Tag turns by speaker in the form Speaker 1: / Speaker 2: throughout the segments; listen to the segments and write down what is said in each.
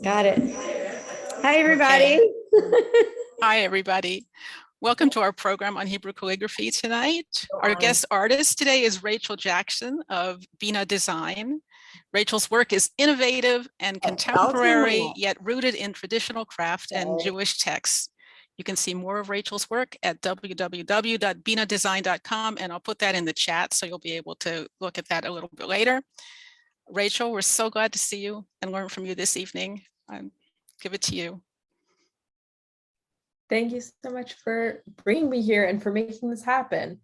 Speaker 1: Got it. Hi, everybody.
Speaker 2: Okay. Hi, everybody. Welcome to our program on Hebrew calligraphy tonight. Our guest artist today is Rachel Jackson of Bina Design. Rachel's work is innovative and contemporary, yet rooted in traditional craft and Jewish texts. You can see more of Rachel's work at www.binadesign.com, and I'll put that in the chat so you'll be able to look at that a little bit later. Rachel, we're so glad to see you and learn from you this evening. Give it to you.
Speaker 1: Thank you so much for bringing me here and for making this happen.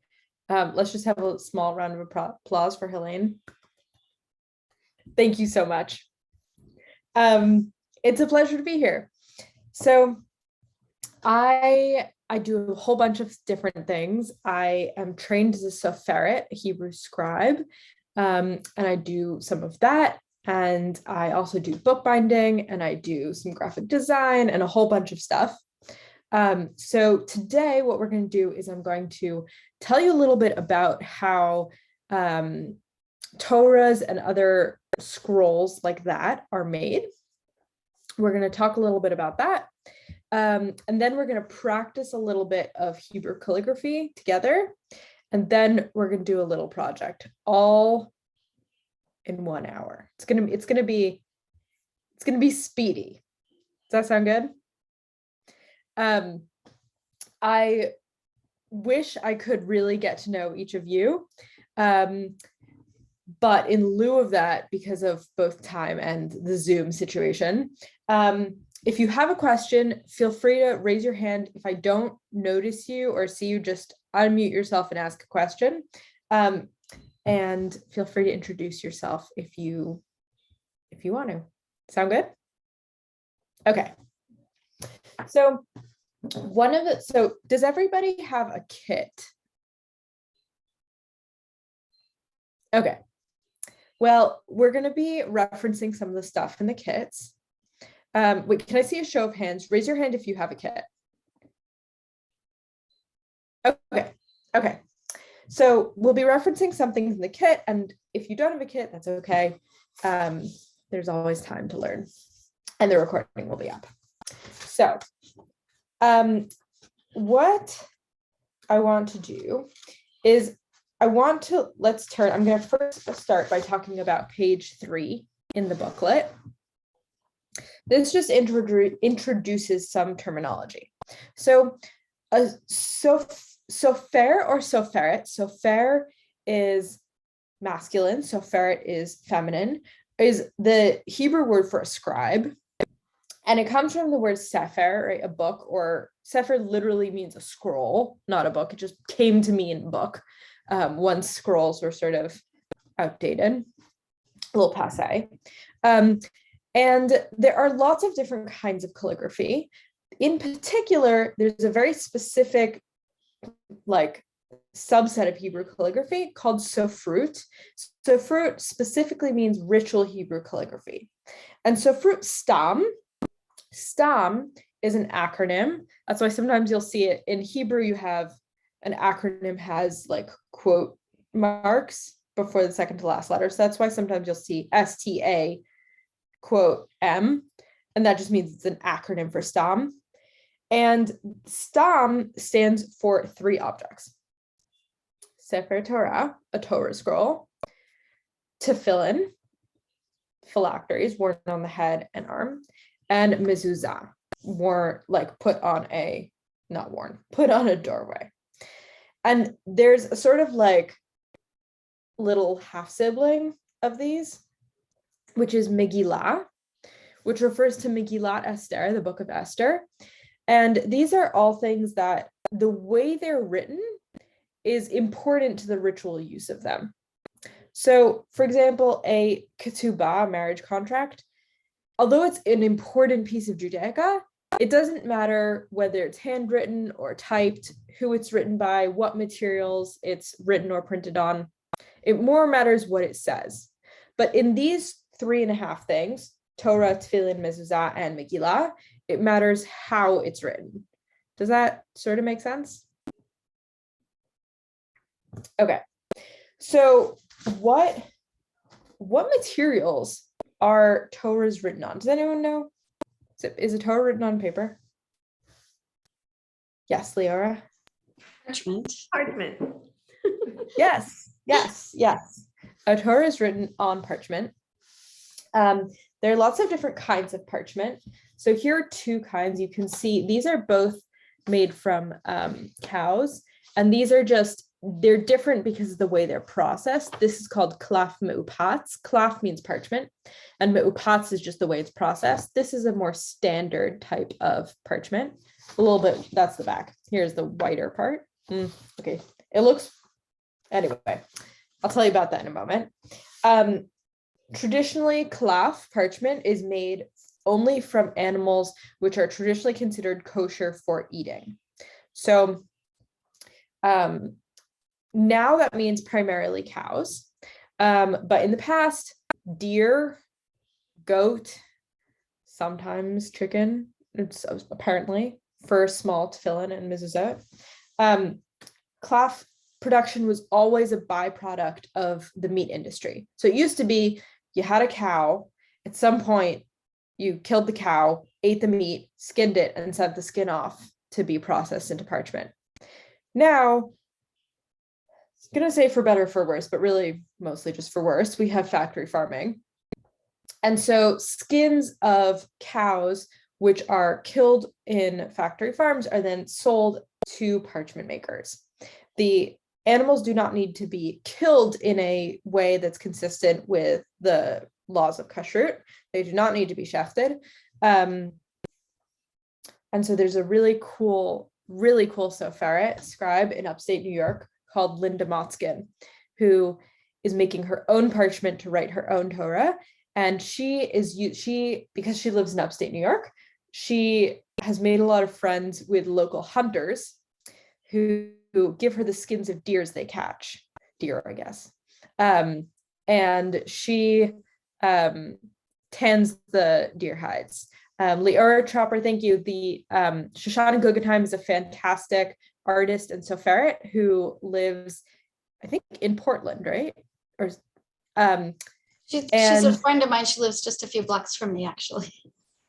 Speaker 1: Let's just have a small round of applause for Helene. Thank you so much. It's a pleasure to be here. So I do a whole bunch of different things. I am trained as a soferet, a Hebrew scribe, and I do some of that. And I also do bookbinding, and I do some graphic design and a whole bunch of stuff. So today what we're going to do is I'm going to tell you a little bit about how Torahs and other scrolls like that are made. We're going to talk a little bit about that. And then we're going to practice a little bit of Hebrew calligraphy together. And then we're going to do a little project all in 1 hour. It's going to be speedy. Does that sound good? I wish I could really get to know each of you. But in lieu of that, because of both time and the Zoom situation, if you have a question, feel free to raise your hand. If I don't notice you or see you, just unmute yourself and ask a question. And feel free to introduce yourself if you want to. Sound good? Okay. So does everybody have a kit? Okay. Well, we're going to be referencing some of the stuff in the kits. Wait, can I see a show of hands? Raise your hand if you have a kit. Okay. So we'll be referencing something in the kit, and if you don't have a kit, that's okay. There's always time to learn, and the recording will be up. So what I want to do is I'm going to first start by talking about page 3 in the booklet. This just introduces some terminology. So sofer or soferet, sofer is masculine, soferet is feminine, is the Hebrew word for a scribe. And it comes from the word sefer, right? A book, or sefer literally means a scroll, not a book. It just came to me in book. Once scrolls were sort of outdated, a little passé. And there are lots of different kinds of calligraphy. In particular, there's a very specific subset of Hebrew calligraphy called sofrut. Sofrut specifically means ritual Hebrew calligraphy. And sofrut stam is an acronym. That's why sometimes you'll see it in Hebrew. You have an acronym has quote marks before the second to last letter. So that's why sometimes you'll see STA quote M, and that just means it's an acronym for stam. And stam stands for 3 objects: Sefer Torah, a Torah scroll; tefillin, phylacteries worn on the head and arm; and mezuzah, put on a doorway. And there's a sort of little half sibling of these, which is Megillah, which refers to Megillat Esther, the book of Esther. And these are all things that the way they're written is important to the ritual use of them. So, for example, a ketubah, a marriage contract, although it's an important piece of Judaica, it doesn't matter whether it's handwritten or typed, who it's written by, what materials it's written or printed on. It more matters what it says. But in these 3.5 things, Torah, tefillin, mezuzah, and Megillah, it matters how it's written. Does that sort of make sense? Okay. So what materials are Torahs written on? Does anyone know? Is a Torah written on paper? Yes, Leora.
Speaker 3: Parchment.
Speaker 1: Yes. A Torah is written on parchment. There are lots of different kinds of parchment. So here are two kinds. You can see these are both made from cows, and these are they're different because of the way they're processed. This is called klaf me'upatz. Klaf means parchment, and me'upatz is just the way it's processed. This is a more standard type of parchment. A little bit, that's the back. Here's the whiter part. Okay, it looks, anyway, I'll tell you about that in a moment. Traditionally, klaf parchment is made only from animals which are traditionally considered kosher for eating. So now that means primarily cows, but in the past, deer, goat, sometimes chicken, it's apparently for small tefillin and mezuzot. Klaf production was always a byproduct of the meat industry. So it used to be you had a cow, at some point you killed the cow, ate the meat, skinned it, and sent the skin off to be processed into parchment. Now, it's going to say for better or for worse, but really mostly just for worse, we have factory farming. And so skins of cows, which are killed in factory farms, are then sold to parchment makers. The animals do not need to be killed in a way that's consistent with the laws of kashrut. They do not need to be shechted. And so there's a really cool Soferet scribe in upstate New York called Linda Motzkin, who is making her own parchment to write her own Torah. And because she lives in upstate New York, she has made a lot of friends with local hunters who give her the skins of deers they catch. Deer, I guess. And she tans the deer hides. Leora Chopper, thank you. The Shoshana Guggenheim is a fantastic artist and Soferet who lives, I think, in Portland, right? Or
Speaker 3: she's a friend of mine. She lives just a few blocks from me, actually.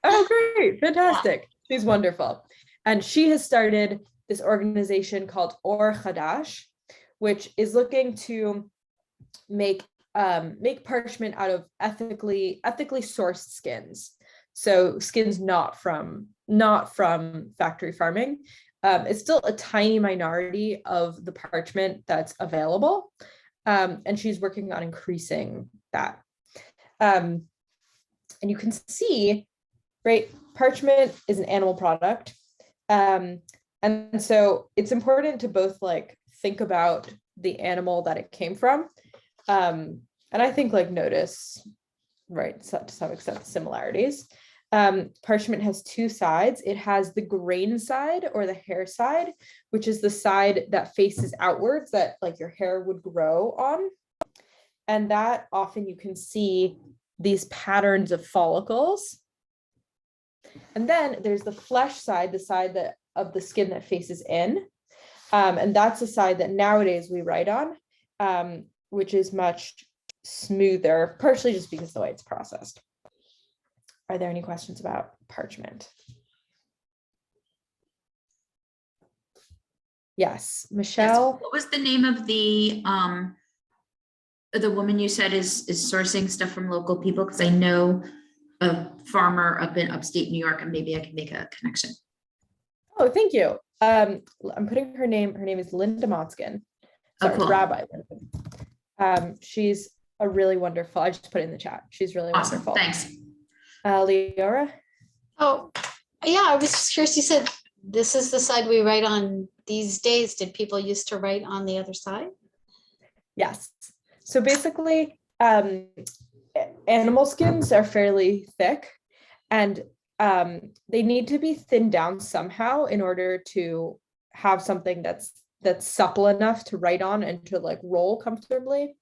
Speaker 1: Oh, great. Fantastic. Yeah. She's wonderful. And she has started this organization called Or Chadash, which is looking to make parchment out of ethically sourced skins. So skins not from factory farming. It's still a tiny minority of the parchment that's available. And she's working on increasing that. And you can see, right, parchment is an animal product. And so it's important to both like think about the animal that it came from. And I think like notice, right, to some extent, the similarities. Parchment has two sides. It has the grain side or the hair side, which is the side that faces outwards that like your hair would grow on. And that often you can see these patterns of follicles. And then there's the flesh side, the side of the skin that faces in. And that's the side that nowadays we write on, which is much smoother, partially just because of the way it's processed. Are there any questions about parchment? Yes, Michelle.
Speaker 4: Yes. What was the name of the woman you said is sourcing stuff from local people? Because I know a farmer up in upstate New York, and maybe I can make a connection.
Speaker 1: Oh, thank you. I'm putting her name. Her name is Linda Motzkin. Sorry,
Speaker 4: cool.
Speaker 1: Rabbi Linda. She's a really wonderful. I just put it in the chat. She's really
Speaker 4: Awesome.
Speaker 1: wonderful.
Speaker 4: Thanks.
Speaker 1: Leora.
Speaker 3: Oh, yeah. I was just curious. You said this is the side we write on these days. Did people used to write on the other side?
Speaker 1: Yes. So basically, animal skins are fairly thick, and they need to be thinned down somehow in order to have something that's supple enough to write on and to like roll comfortably.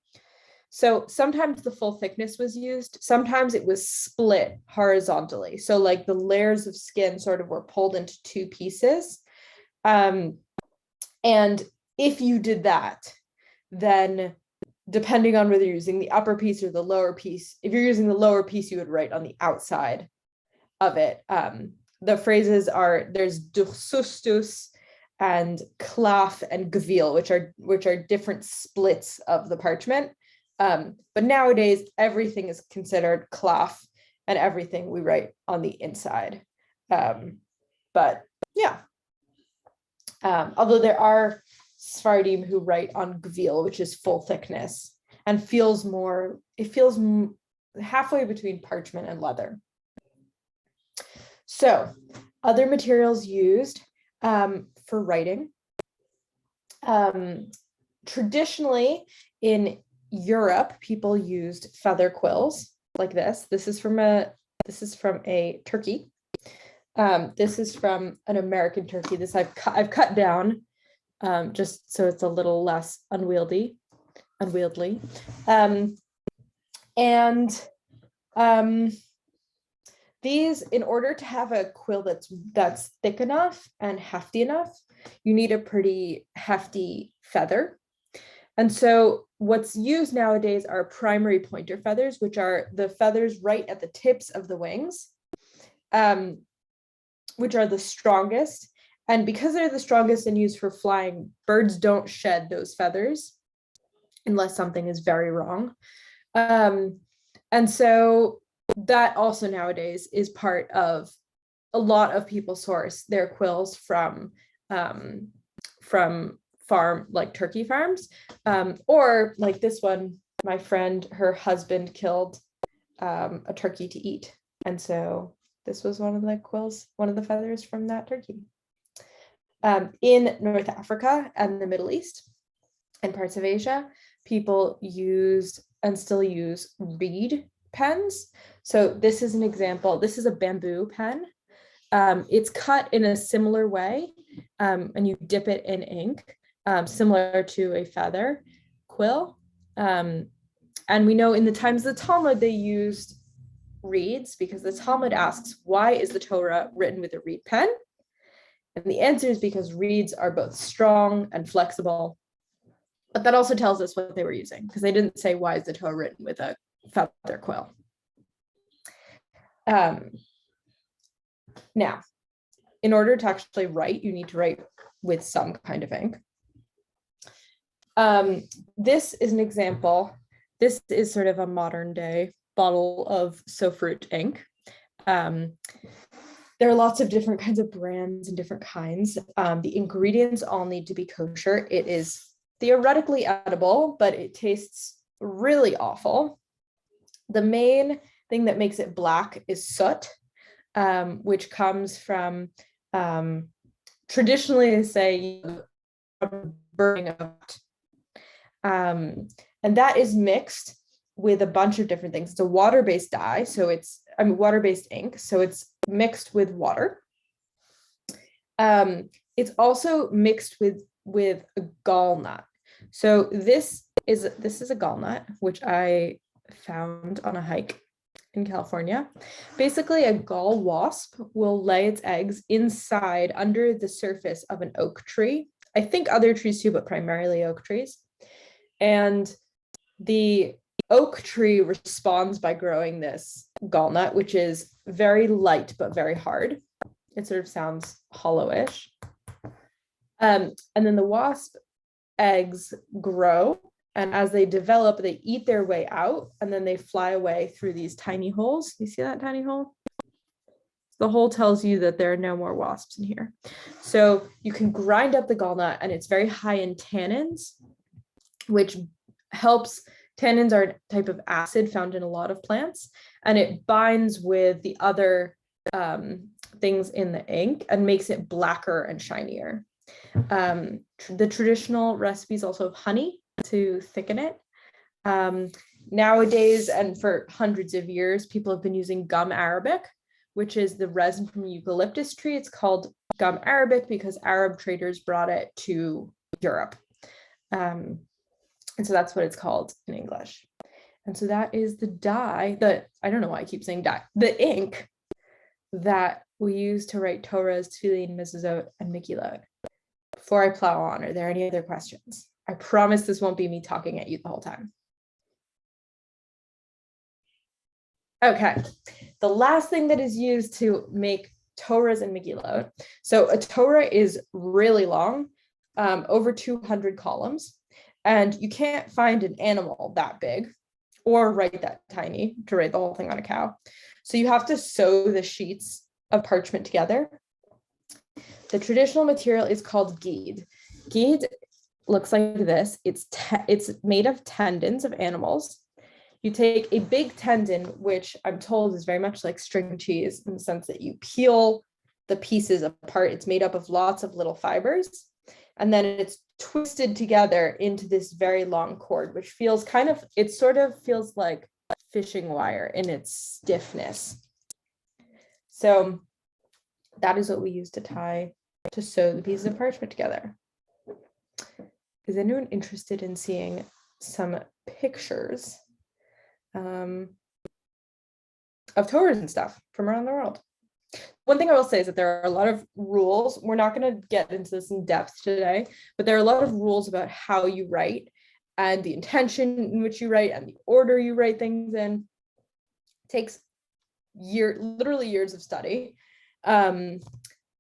Speaker 1: So sometimes the full thickness was used. Sometimes it was split horizontally. So like the layers of skin sort of were pulled into two pieces. And if you did that, then depending on whether you're using the upper piece or the lower piece. If you're using the lower piece, you would write on the outside of it. The phrases are, there's dursustus and klaf and gvil, which are different splits of the parchment. But nowadays, everything is considered klaf, and everything we write on the inside. But yeah, although there are Sephardim who write on gvil, which is full thickness, and it feels halfway between parchment and leather. So other materials used for writing. Traditionally in Europe, people used feather quills like this. This is from a turkey. This is from an American turkey. This I've cut down just so it's a little less unwieldy. These, in order to have a quill that's thick enough and hefty enough, you need a pretty hefty feather. And so what's used nowadays are primary pointer feathers, which are the feathers right at the tips of the wings, which are the strongest. And because they're the strongest and used for flying, birds don't shed those feathers unless something is very wrong. And so that also nowadays is part of a lot of people source their quills from farm, like turkey farms, or like this one, my friend, her husband killed a turkey to eat. And so this was one of the quills, one of the feathers from that turkey. In North Africa and the Middle East and parts of Asia, people used and still use reed pens. So this is an example. This is a bamboo pen. It's cut in a similar way, and you dip it in ink, similar to a feather quill. And we know in the times of the Talmud, they used reeds because the Talmud asks, why is the Torah written with a reed pen? And the answer is because reeds are both strong and flexible. But that also tells us what they were using, because they didn't say, why is the Torah written with a feather quill? Now, in order to actually write, you need to write with some kind of ink. This is an example. This is sort of a modern day bottle of Sofruit ink. There are lots of different kinds of brands and different kinds. The ingredients all need to be kosher. It is theoretically edible, but it tastes really awful. The main thing that makes it black is soot, which comes from traditionally they say burning of and that is mixed with a bunch of different things. It's a water-based dye, so it's water-based ink, so it's mixed with water. It's also mixed with a gall nut. So this is a gall nut, which I found on a hike in California. Basically, a gall wasp will lay its eggs inside under the surface of an oak tree. I think other trees too, but primarily oak trees. And the oak tree responds by growing this gall nut, which is very light but very hard. It sort of sounds hollowish. And then the wasp eggs grow, and as they develop, they eat their way out, and then they fly away through these tiny holes. You see that tiny hole? The hole tells you that there are no more wasps in here. So you can grind up the gall nut, and it's very high in tannins, which helps. Tannins are a type of acid found in a lot of plants, and it binds with the other things in the ink and makes it blacker and shinier. The traditional recipes also have honey to thicken it. Nowadays, and for hundreds of years, people have been using gum arabic, which is the resin from a eucalyptus tree. It's called gum arabic because Arab traders brought it to Europe. And so that's what it's called in English. And so that is the dye, I don't know why I keep saying dye, the ink that we use to write Torahs, Tefillin, Mezuzot, and Megillot. Before I plow on, are there any other questions? I promise this won't be me talking at you the whole time. Okay, the last thing that is used to make Torahs and Megillot. So a Torah is really long, over 200 columns, and you can't find an animal that big or write that tiny to write the whole thing on a cow. So you have to sew the sheets of parchment together. The traditional material is called gid. Gid looks like this. It's made of tendons of animals. You take a big tendon, which I'm told is very much like string cheese in the sense that you peel the pieces apart. It's made up of lots of little fibers, and then it's twisted together into this very long cord, which feels it sort of feels like fishing wire in its stiffness. So that is what we use to sew the pieces of parchment together. Is anyone interested in seeing some pictures of Torahs and stuff from around the world? One thing I will say is that there are a lot of rules. We're not going to get into this in depth today, but there are a lot of rules about how you write and the intention in which you write and the order you write things in. It takes literally years of study. And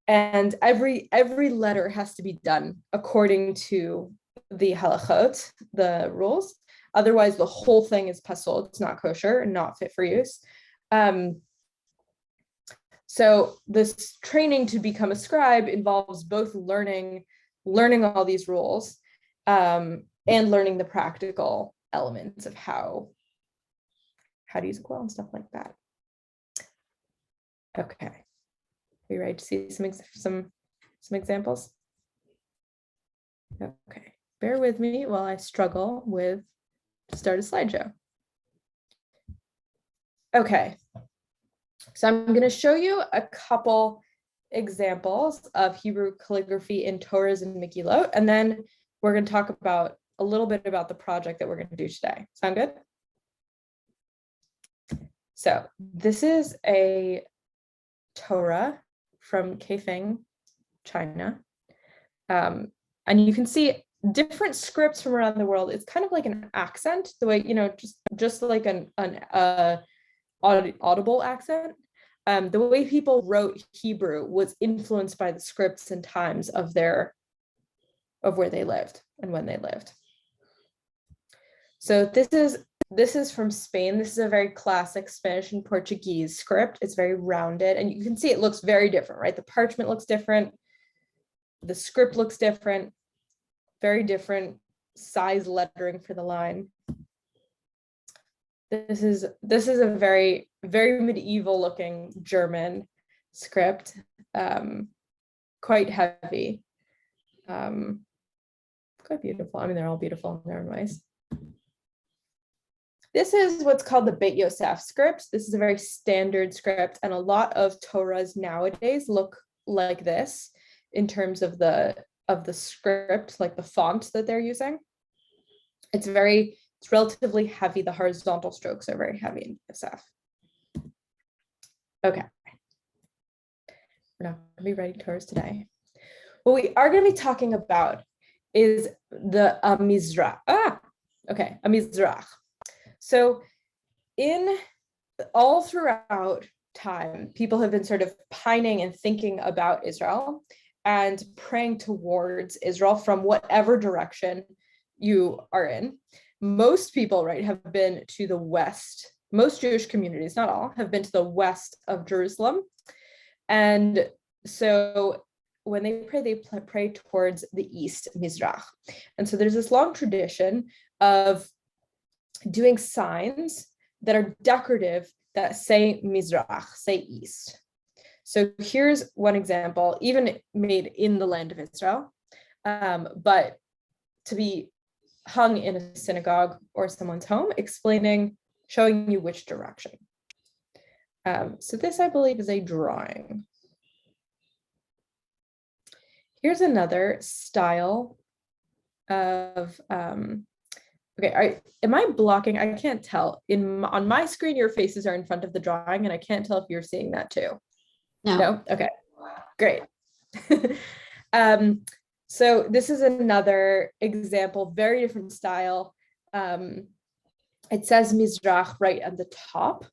Speaker 1: every letter has to be done according to the halachot, the rules. Otherwise, the whole thing is pasul. It's not kosher and not fit for use. So this training to become a scribe involves both learning all these rules, and learning the practical elements of how to use a quill and stuff like that. Okay, are you ready to see some examples? Okay, bear with me while I struggle to start a slideshow. Okay, so I'm going to show you a couple examples of Hebrew calligraphy in Torahs and Megillot, and then we're going to talk about a little bit about the project that we're going to do today. Sound good? So this is a Torah from Kaifeng, China. And you can see different scripts from around the world. It's kind of like an accent, the way, just like an audible accent. The way people wrote Hebrew was influenced by the scripts and times of where they lived and when they lived. So this is from Spain. This is a very classic Spanish and Portuguese script. It's very rounded, and you can see it looks very different, right? The parchment looks different. The script looks different. Very different size lettering for the line. This is a very, very medieval looking German script, quite heavy, quite beautiful. I mean, they're all beautiful in their own ways. This is what's called the Beit Yosef script. This is a very standard script, and a lot of Torahs nowadays look like this in terms of the script, like the font that they're using. It's relatively heavy. The horizontal strokes are very heavy in Yosef. Okay. We're not going to be writing Torahs today. What we are going to be talking about is the Mizrah. A Mizrah. So all throughout time, people have been sort of pining and thinking about Israel and praying towards Israel from whatever direction you are in. Most people, right, have been to the west. Most Jewish communities, not all, have been to the west of Jerusalem. And so when they pray towards the east, Mizrah. And so there's this long tradition of doing signs that are decorative that say Mizrah, say east. So here's one example, even made in the land of Israel, but to be hung in a synagogue or someone's home, showing you which direction. So this, I believe, is a drawing. Here's another style of, okay, am I blocking? I can't tell. On my screen, your faces are in front of the drawing, and I can't tell if you're seeing that too. No? Okay, great. So this is another example, very different style. It says Mizrah right at the top.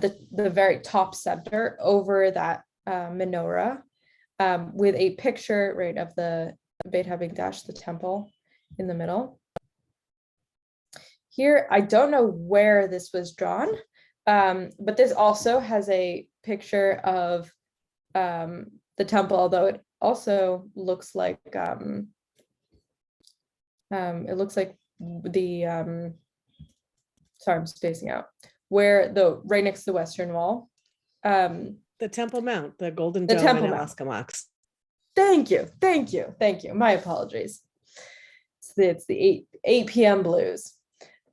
Speaker 1: the very top center over that menorah, with a picture, right, of the Beit HaMikdash, the temple in the middle. Here, I don't know where this was drawn, but this also has a picture of the temple, although it also looks like the sorry, I'm spacing out, where right next to the Western Wall.
Speaker 5: The Temple Mount, the Golden
Speaker 1: The
Speaker 5: Dome
Speaker 1: Temple
Speaker 5: in
Speaker 1: Mount.
Speaker 5: Alaska Mox.
Speaker 1: Thank you. My apologies. It's the 8 p.m. blues.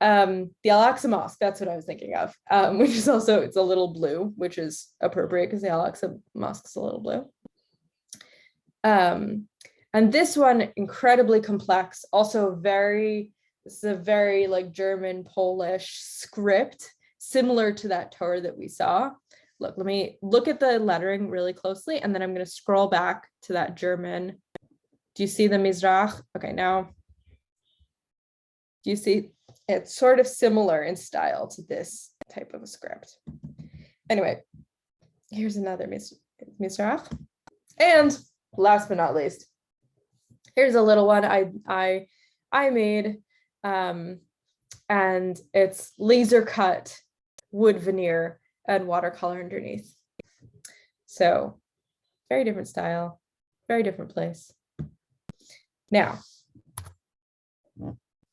Speaker 1: The Al-Aqsa Mosque, that's what I was thinking of, which is also, it's a little blue, which is appropriate because the Al-Aqsa Mosque is a little blue. And this one, incredibly complex, also this is a very like German, Polish script, similar to that Torah that we saw. Look, let me look at the lettering really closely, and then I'm going to scroll back to that German. Do you see the Mizrah? Okay, now, do you see? It's sort of similar in style to this type of a script. Anyway, here's another Mizrah. And last but not least, here's a little one I made, and it's laser cut wood veneer and watercolor underneath. So very different style, very different place. Now,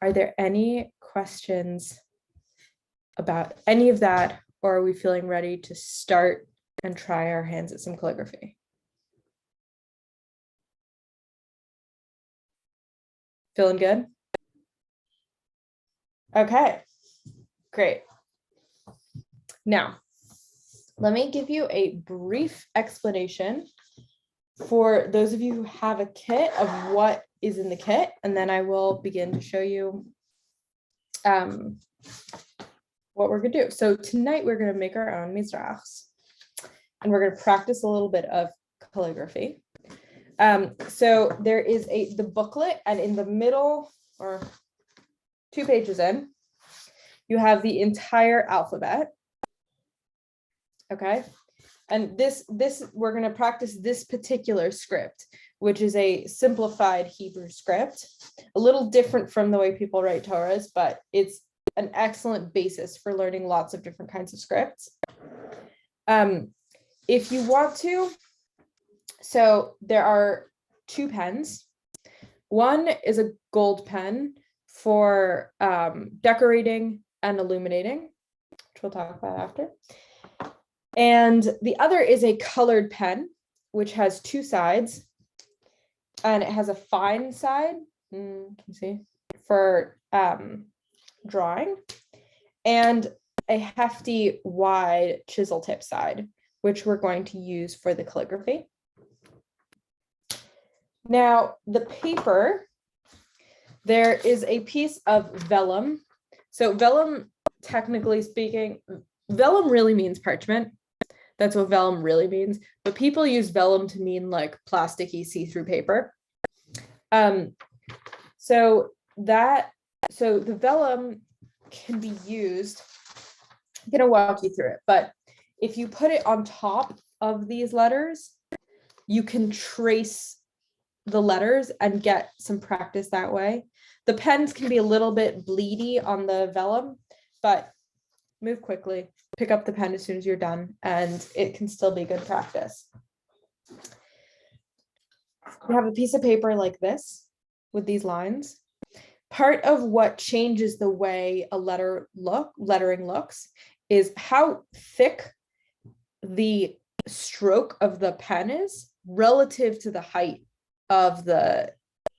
Speaker 1: are there any questions about any of that, or are we feeling ready to start and try our hands at some calligraphy? Feeling good? Okay, great. Now, let me give you a brief explanation for those of you who have a kit of what is in the kit, and then I will begin to show you what we're gonna do. So tonight we're gonna make our own Mizrahs, and we're gonna practice a little bit of calligraphy. So there is the booklet, and in the middle, or 2 pages in, you have the entire alphabet. Okay, and this we're going to practice this particular script, which is a simplified Hebrew script, a little different from the way people write Torahs, but it's an excellent basis for learning lots of different kinds of scripts. If you want to, so there are 2 pens. One is a gold pen for decorating and illuminating, which we'll talk about after. And the other is a colored pen, which has 2 sides, and it has a fine side, can you see, for drawing, and a hefty, wide chisel tip side, which we're going to use for the calligraphy. Now, the paper, there is a piece of vellum. So vellum, technically speaking, vellum really means parchment. That's what vellum really means, but people use vellum to mean like plasticky see-through paper. So the vellum can be used, I'm gonna walk you through it, but if you put it on top of these letters, you can trace the letters and get some practice that way. The pens can be a little bit bleedy on the vellum, but move quickly, pick up the pen as soon as you're done, and it can still be good practice. We have a piece of paper like this with these lines. Part of what changes the way a lettering looks is how thick the stroke of the pen is relative to the height of the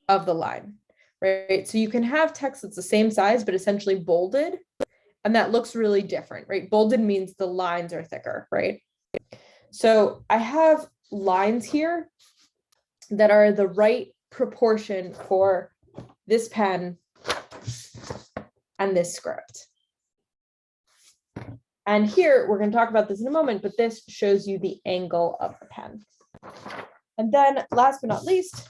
Speaker 1: line, right? So you can have text that's the same size, but essentially bolded, and that looks really different, right? Bolded means the lines are thicker, right? So I have lines here that are the right proportion for this pen and this script. And here, we're going to talk about this in a moment, but this shows you the angle of the pen. And then last but not least,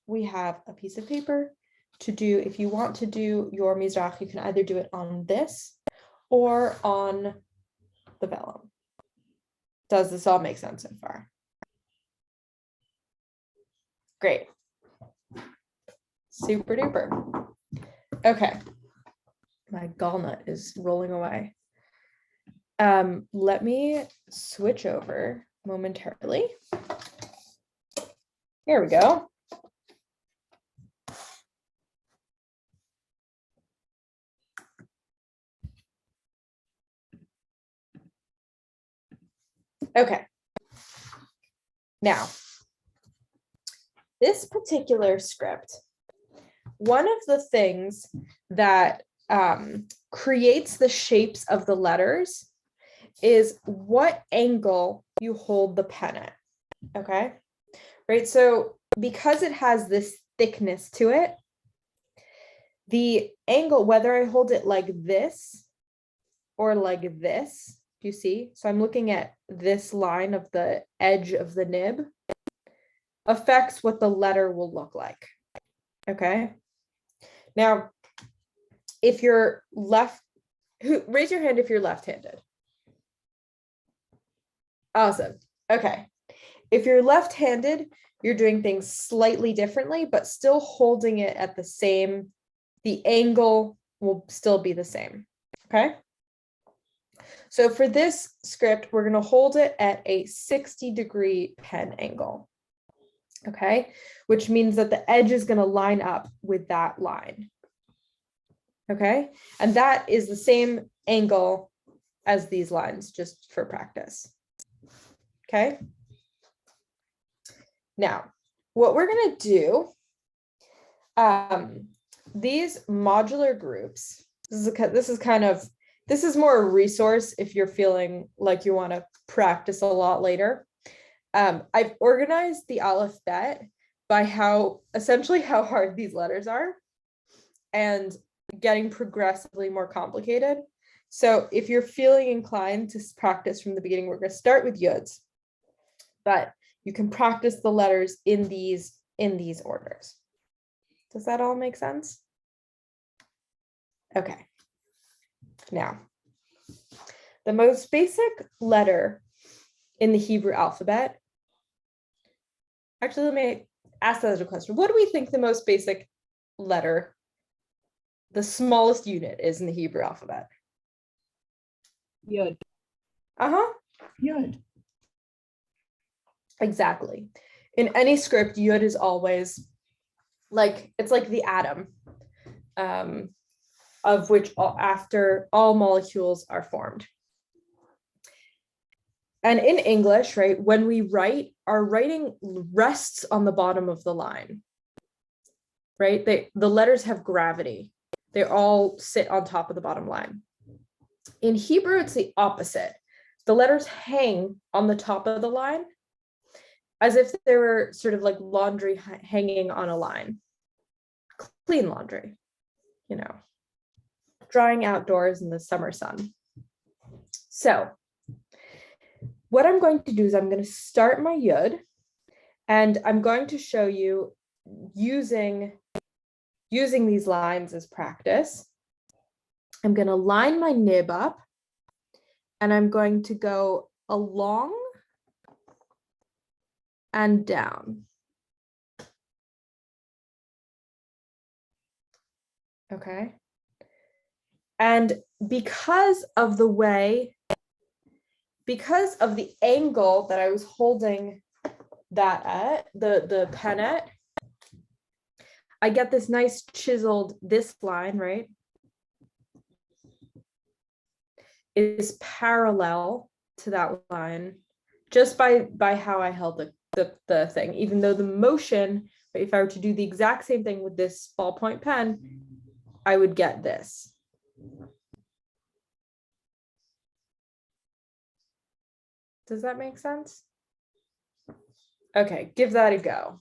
Speaker 1: we have a piece of paper to do. If you want to do your Mizrah, you can either do it on this or on the vellum. Does this all make sense so far? Great. Super duper. Okay. My gallnut is rolling away. Let me switch over momentarily. Here we go. Okay. Now, this particular script, one of the things that creates the shapes of the letters is what angle you hold the pen at, okay? Right, so because it has this thickness to it, the angle, whether I hold it like this or like this, do you see? So I'm looking at this line of the edge of the nib, affects what the letter will look like, okay? Now, if you're raise your hand if you're left-handed. Awesome. Okay. If you're left-handed, you're doing things slightly differently, but still holding it at the same, the angle will still be the same. Okay. So for this script, we're going to hold it at a 60-degree pen angle. Okay. Which means that the edge is going to line up with that line. Okay. And that is the same angle as these lines, just for practice. Okay. Now, what we're going to do, these modular groups, this is more a resource if you're feeling like you want to practice a lot later. I've organized the alphabet by essentially how hard these letters are and getting progressively more complicated. So if you're feeling inclined to practice from the beginning, we're going to start with yods, but you can practice the letters in these orders. Does that all make sense? Okay. Now, the most basic letter in the Hebrew alphabet, actually, let me ask that as a question. What do we think the most basic letter, the smallest unit is in the Hebrew alphabet?
Speaker 5: Yod.
Speaker 1: Uh-huh.
Speaker 5: Yod.
Speaker 1: Exactly. In any script, yod is always like, it's like the atom, of which after all molecules are formed. And in English, right, when we write, our writing rests on the bottom of the line, right? The letters have gravity. They all sit on top of the bottom line. In Hebrew, it's the opposite. The letters hang on the top of the line as if they were sort of like laundry hanging on a line. Clean laundry, you know, drying outdoors in the summer sun. So what I'm going to do is I'm going to start my yod, and I'm going to show you using these lines as practice. I'm going to line my nib up, and I'm going to go along and down. Okay. And because of the angle that I was holding that at, the pen at, I get this nice chiseled, this line, right, is parallel to that line just by how I held the thing, even though the motion, if I were to do the exact same thing with this ballpoint pen, I would get this. Does that make sense? Okay, give that a go.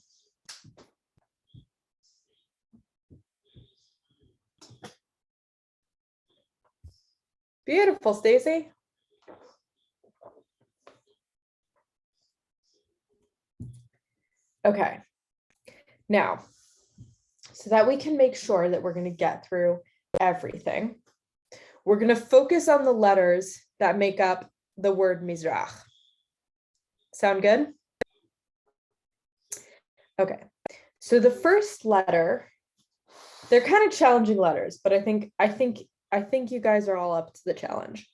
Speaker 1: Beautiful, Stacy. Okay, now, so that we can make sure that we're going to get through everything, we're going to focus on the letters that make up the word Mizrah. Sound good? Okay, so the first letter, they're kind of challenging letters, but I think you guys are all up to the challenge.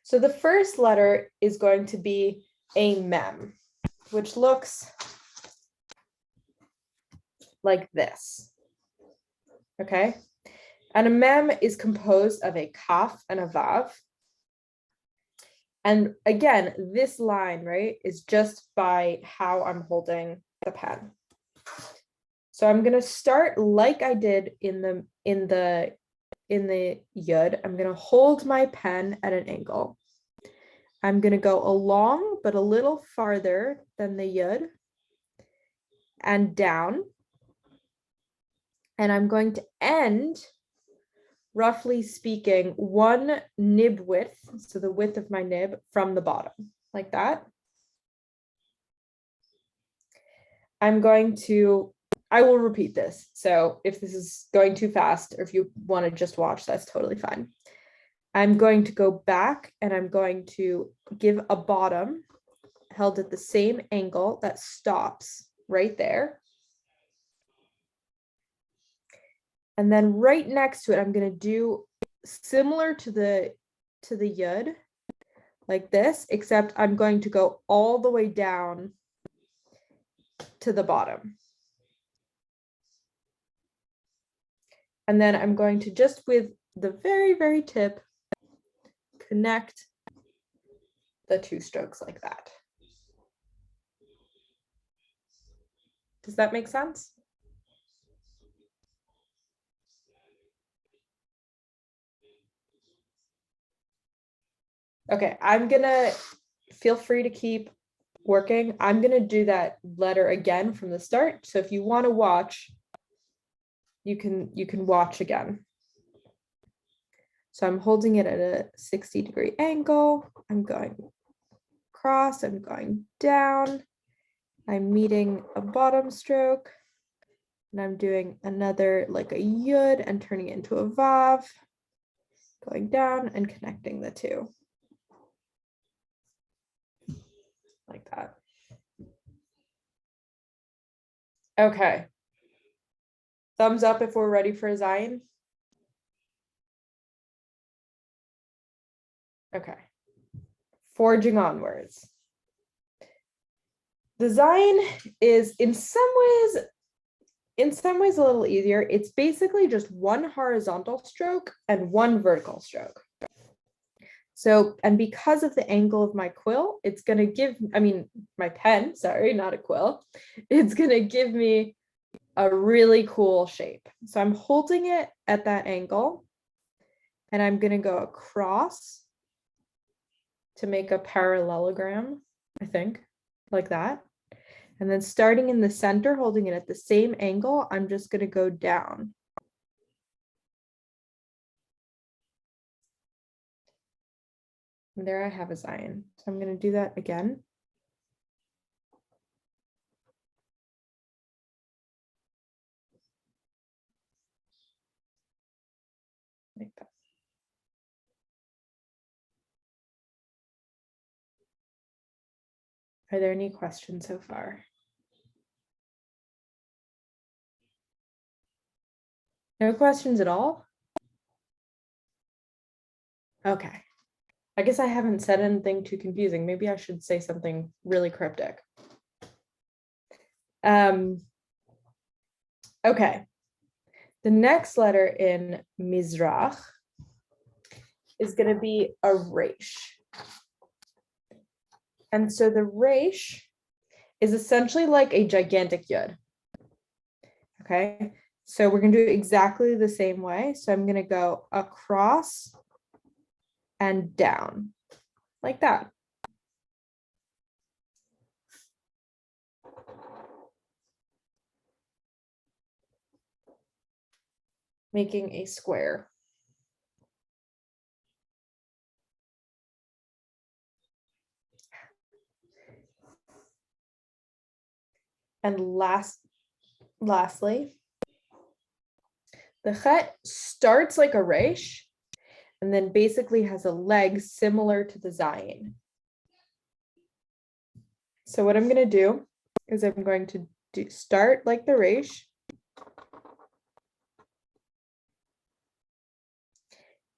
Speaker 1: So the first letter is going to be a mem, which looks like this. Okay, and a mem is composed of a kaf and a vav. And again, this line, right, is just by how I'm holding the pen. So I'm going to start like I did in the yud. I'm going to hold my pen at an angle. I'm going to go along, but a little farther than the yud and down. And I'm going to end, roughly speaking, one nib width, so the width of my nib from the bottom, like that. I will repeat this. So if this is going too fast, or if you want to just watch, that's totally fine. I'm going to go back and I'm going to give a bottom held at the same angle that stops right there. And then right next to it, I'm going to do similar to the yud, like this, except I'm going to go all the way down to the bottom. And then I'm going to just with the very, very tip, connect the two strokes like that. Does that make sense? Okay, I'm gonna feel free to keep working. I'm gonna do that letter again from the start. So if you want to watch, you can watch again. So I'm holding it at a 60-degree angle. I'm going across, I'm going down. I'm meeting a bottom stroke. And I'm doing another like a yud and turning it into a vav. Going down and connecting the two. Like that. Okay. Thumbs up if we're ready for Zion. Okay. Forging onwards. The Zion is in some ways a little easier. It's basically just one horizontal stroke and one vertical stroke. So, and because of the angle of my quill, it's going to give, my pen, sorry, not a quill. It's going to give me a really cool shape. So I'm holding it at that angle and I'm going to go across to make a parallelogram, I think, like that. And then starting in the center, holding it at the same angle, I'm just going to go down. And there I have a Zion. So I'm going to do that again. Like that. Are there any questions so far? No questions at all? Okay. I guess I haven't said anything too confusing. Maybe I should say something really cryptic. Okay. The next letter in Mizrah is going to be a resh. And so the resh is essentially like a gigantic yud. Okay. So we're going to do it exactly the same way. So I'm going to go across and down like that. Making a square. And lastly, the chet starts like a resh, and then basically has a leg similar to the Zion. So what I'm going to do is I'm going to start like the Resh.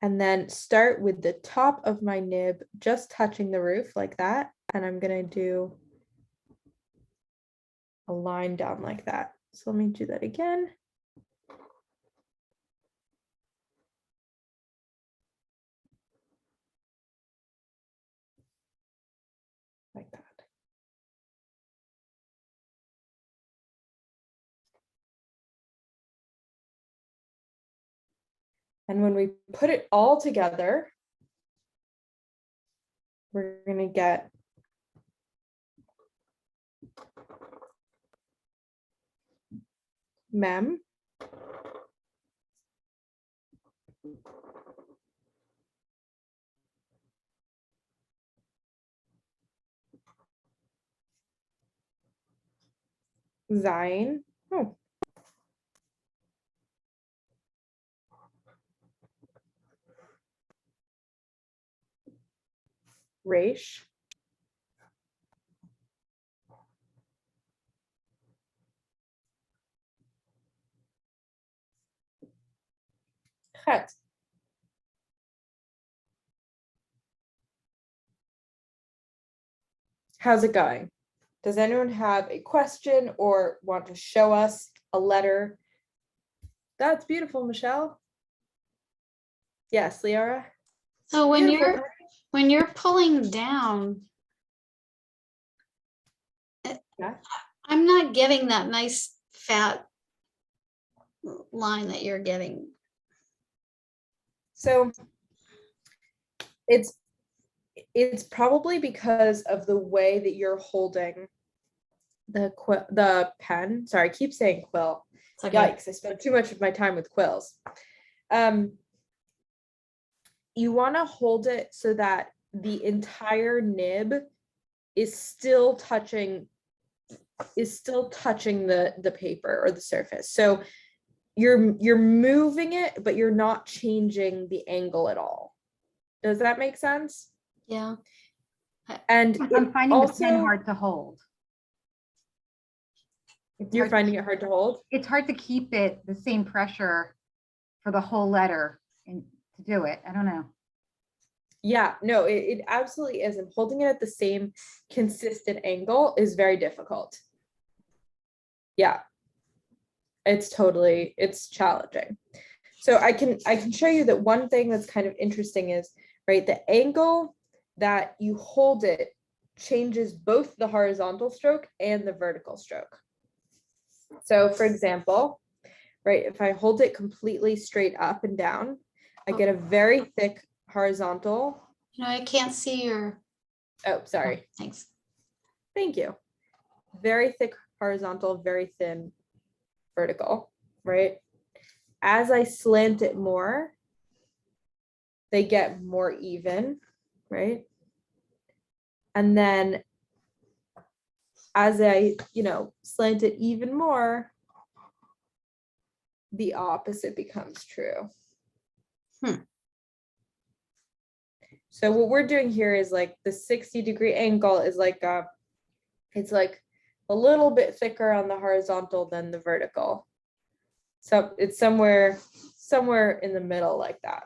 Speaker 1: And then start with the top of my nib, just touching the roof like that. And I'm going to do a line down like that. So let me do that again. Like that. And when we put it all together, we're going to get mem. Zayin. Oh. Resh. Chet. How's it going? Does anyone have a question or want to show us a letter? That's beautiful, Michelle. Yes, Liara.
Speaker 3: So when
Speaker 1: Beautiful.
Speaker 3: you're pulling down,
Speaker 1: Yeah.
Speaker 3: I'm not getting that nice fat line that you're getting.
Speaker 1: So it's probably because of the way that you're holding the pen. Sorry, I keep saying quill.
Speaker 3: It's okay.
Speaker 1: Yikes, I spent too much of my time with quills. You want to hold it so that the entire nib is still touching the paper or the surface. So you're moving it, but you're not changing the angle at all. Does that make sense?
Speaker 3: Yeah.
Speaker 1: And
Speaker 6: I'm finding the pen
Speaker 1: also,
Speaker 6: hard to hold. It's
Speaker 1: you're
Speaker 6: hard to
Speaker 1: finding
Speaker 6: keep-
Speaker 1: it hard to hold?
Speaker 6: It's hard to keep it the same pressure for the whole letter and to do it. I don't know.
Speaker 1: Yeah, no, it absolutely is. And holding it at the same consistent angle is very difficult. Yeah, it's challenging. So I can show you that one thing that's kind of interesting is, right, the angle that you hold it changes both the horizontal stroke and the vertical stroke. So for example, right, if I hold it completely straight up and down, I get a very thick horizontal.
Speaker 3: You know, I can't see your.
Speaker 1: Oh, sorry.
Speaker 3: Thanks.
Speaker 1: Thank you. Very thick horizontal, very thin vertical, right? As I slant it more, they get more even, right? And then as I, slant it even more, the opposite becomes true. So what we're doing here is like the 60-degree angle is like it's like a little bit thicker on the horizontal than the vertical. So it's somewhere in the middle like that.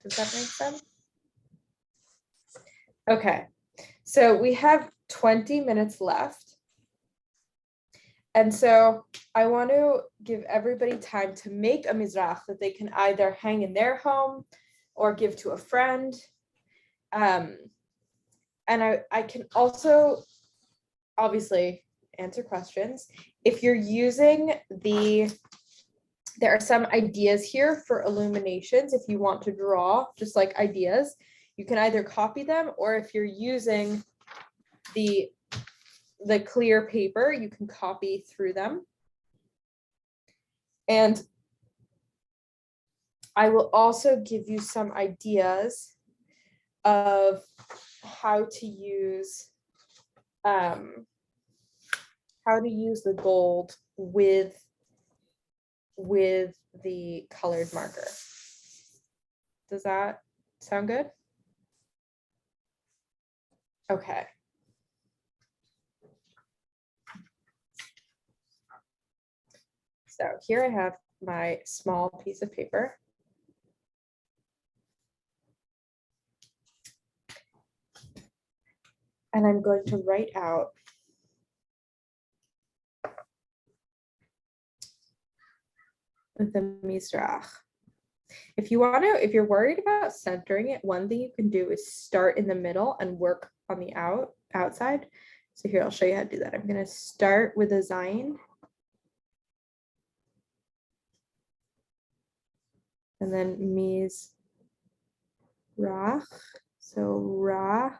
Speaker 1: Does that make sense? Okay, so we have 20 minutes left. And so I want to give everybody time to make a Mizrah that they can either hang in their home or give to a friend. And I can also obviously answer questions. If you're using there are some ideas here for illuminations. If you want to draw just like ideas, you can either copy them, or if you're using the clear paper, you can copy through them. And I will also give you some ideas of how to use the gold with the colored marker. Does that sound good? Okay. So here I have my small piece of paper. And I'm going to write out the Mizrah. If if you're worried about centering it, one thing you can do is start in the middle and work on the outside. So here, I'll show you how to do that. I'm going to start with a Zayin. And then Mizrah. So Ra.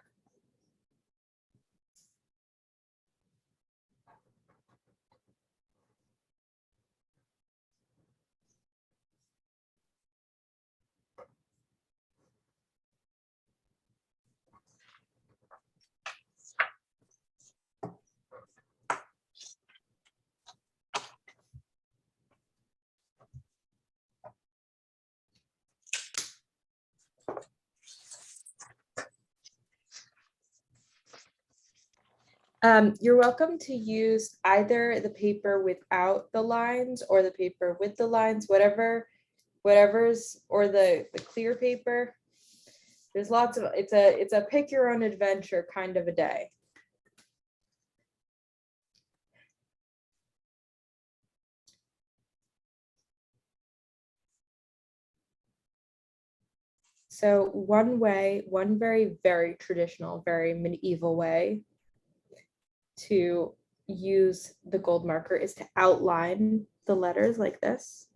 Speaker 1: You're welcome to use either the paper without the lines or the paper with the lines, whatever's, or the clear paper. There's lots of, it's a pick your own adventure kind of a day. So one very, very traditional, very medieval way to use the gold marker is to outline the letters like this.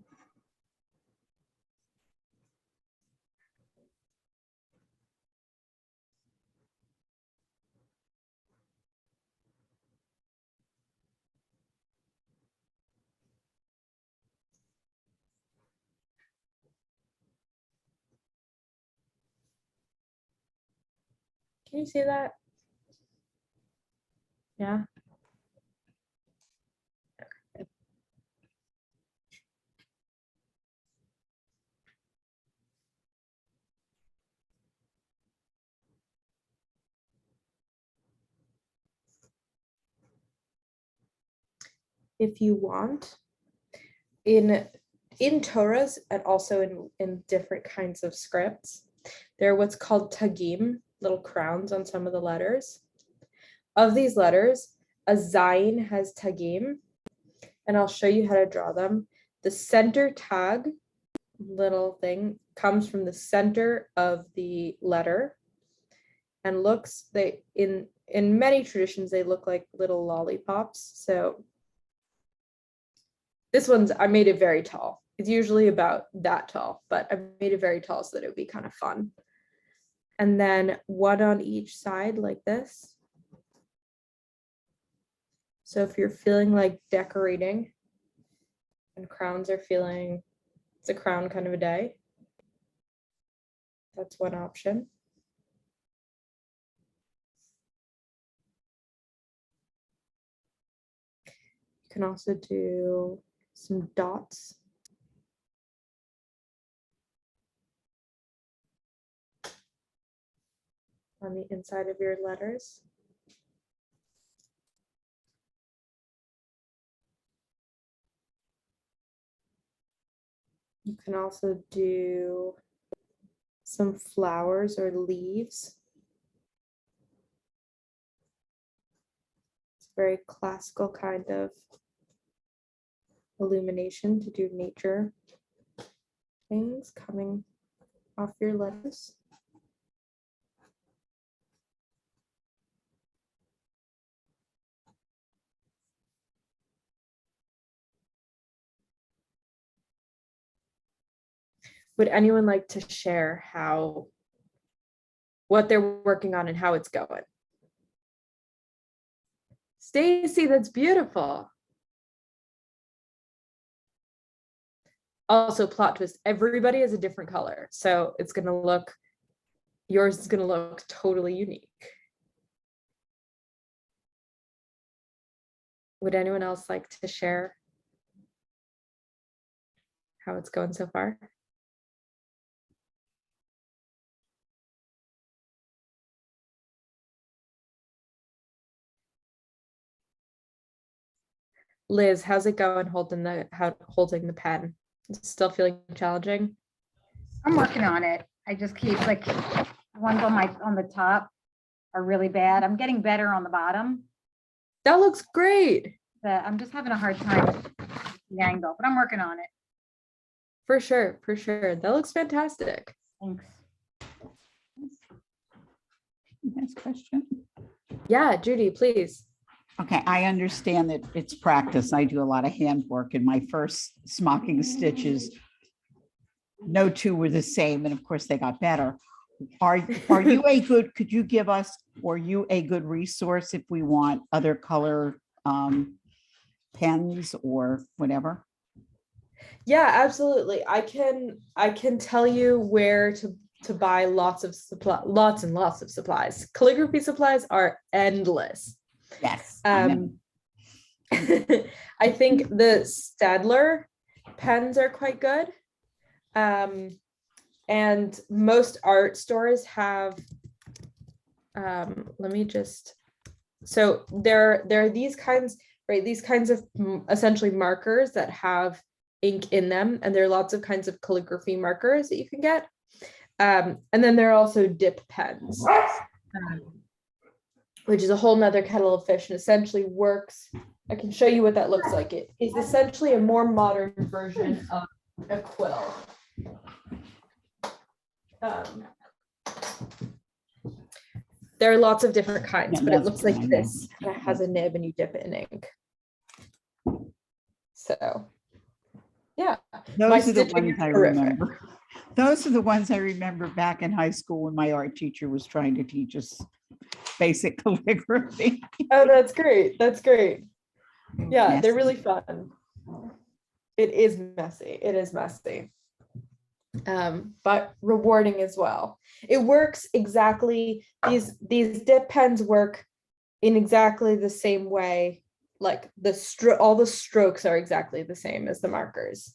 Speaker 1: Can you see that? Yeah. If you want, in Torahs and also in different kinds of scripts, there are what's called tagim, little crowns on some of the letters. Of these letters, a Zayin has tagim, and I'll show you how to draw them. The center tag, little thing, comes from the center of the letter, and in many traditions they look like little lollipops. So this one's, I made it very tall. It's usually about that tall, but I made it very tall so that it would be kind of fun. And then one on each side like this. So if you're feeling like decorating and crowns are feeling, it's a crown kind of a day, that's one option. You can also do some dots. On the inside of your letters. You can also do some flowers or leaves. It's a very classical kind of illumination to do nature things coming off your letters. Would anyone like to share what they're working on and how it's going? Stacy, that's beautiful. Also, plot twist, everybody has a different color. So it's gonna look, yours is gonna look totally unique. Would anyone else like to share how it's going so far. Liz, how's it going holding the pen? Still feeling challenging?
Speaker 6: I'm working on it. I just keep like, the ones on the top are really bad. I'm getting better on the bottom.
Speaker 1: That looks great.
Speaker 6: I'm just having a hard time with the angle, but I'm working on it.
Speaker 1: For sure, for sure. That looks fantastic.
Speaker 6: Thanks.
Speaker 7: Next question.
Speaker 1: Yeah, Judy, please.
Speaker 7: Okay, I understand that it's practice. I do a lot of handwork, and my first smocking stitches, no two were the same, and of course they got better. Are you a good, could you give us, or you a good resource if we want other color pens or whatever?
Speaker 1: Yeah, absolutely. I can tell you where to buy lots and lots of supplies. Calligraphy supplies are endless.
Speaker 7: Yes. I know.
Speaker 1: I think the Stadler pens are quite good. And most art stores have, let me just, so there are these kinds, right? These kinds of essentially markers that have ink in them. And there are lots of kinds of calligraphy markers that you can get. And then there are also dip pens, which is a whole nother kettle of fish and essentially works. I can show you what that looks like. It is essentially a more modern version of a quill. There are lots of different kinds,
Speaker 7: Yeah,
Speaker 1: but it
Speaker 7: that's
Speaker 1: looks like
Speaker 7: fine,
Speaker 1: this. And it has a nib and you dip it in ink. So, yeah.
Speaker 7: Those are the
Speaker 1: stitching
Speaker 7: ones
Speaker 1: is
Speaker 7: I
Speaker 1: terrific.
Speaker 7: remember. Those are the ones I remember back in high school when my art teacher was trying to teach us basic calligraphy.
Speaker 1: Oh, that's great. That's great. Yeah, they're
Speaker 7: Messy.
Speaker 1: really fun. It is messy. It is messy. But rewarding as well. It works exactly, these dip pens work in exactly the same way. Like all the strokes are exactly the same as the markers.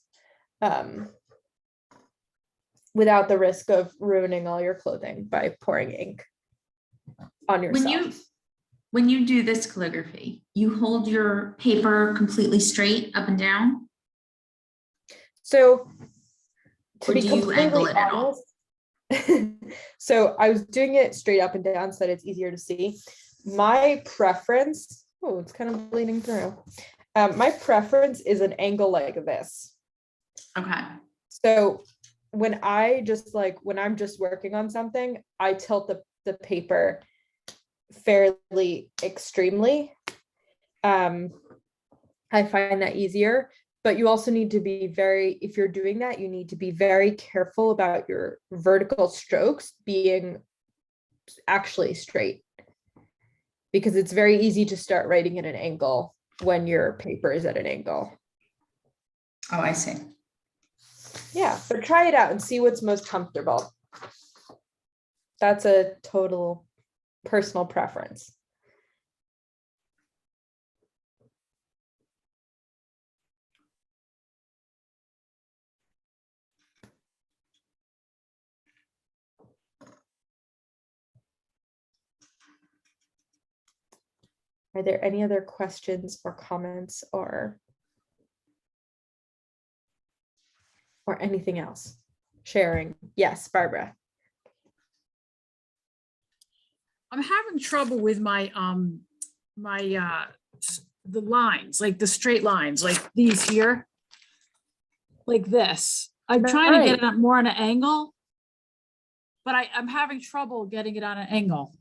Speaker 1: Without the risk of ruining all your clothing by pouring ink on yourself.
Speaker 4: When you do this calligraphy, you hold your paper completely straight up and down?
Speaker 1: So to
Speaker 4: Or
Speaker 1: be
Speaker 4: do you angle
Speaker 1: completely
Speaker 4: it at all?
Speaker 1: honest, so I was doing it straight up and down so that it's easier to see. My preference, oh, it's kind of bleeding through. My preference is an angle like this.
Speaker 4: Okay.
Speaker 1: So when I'm just working on something, I tilt the paper fairly extremely. I find that easier, but you also need to be if you're doing that, you need to be very careful about your vertical strokes being actually straight, because it's very easy to start writing at an angle when your paper is at an angle.
Speaker 4: Oh, I see.
Speaker 1: Yeah, but try it out and see what's most comfortable. That's a total personal preference. Are there any other questions or comments or anything else? Sharing? Yes, Barbara.
Speaker 8: I'm having trouble with my the lines, like the straight lines, like these here. Like this. I'm trying to get it up more on an angle, but I'm having trouble getting it on an angle.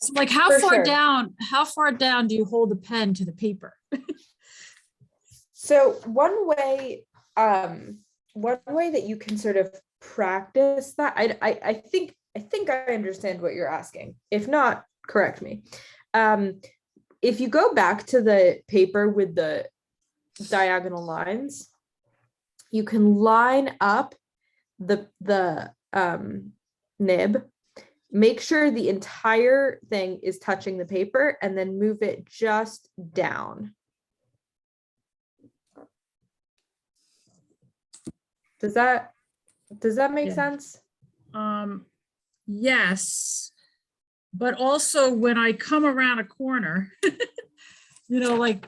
Speaker 8: So like how far down do you hold the pen to the paper?
Speaker 1: So one way that you can sort of practice that, I think I understand what you're asking. If not, correct me. If you go back to the paper with the diagonal lines, you can line up the nib, make sure the entire thing is touching the paper, and then move it just down. Does that make
Speaker 8: Yeah.
Speaker 1: sense?
Speaker 8: Yes, but also when I come around a corner, you know, like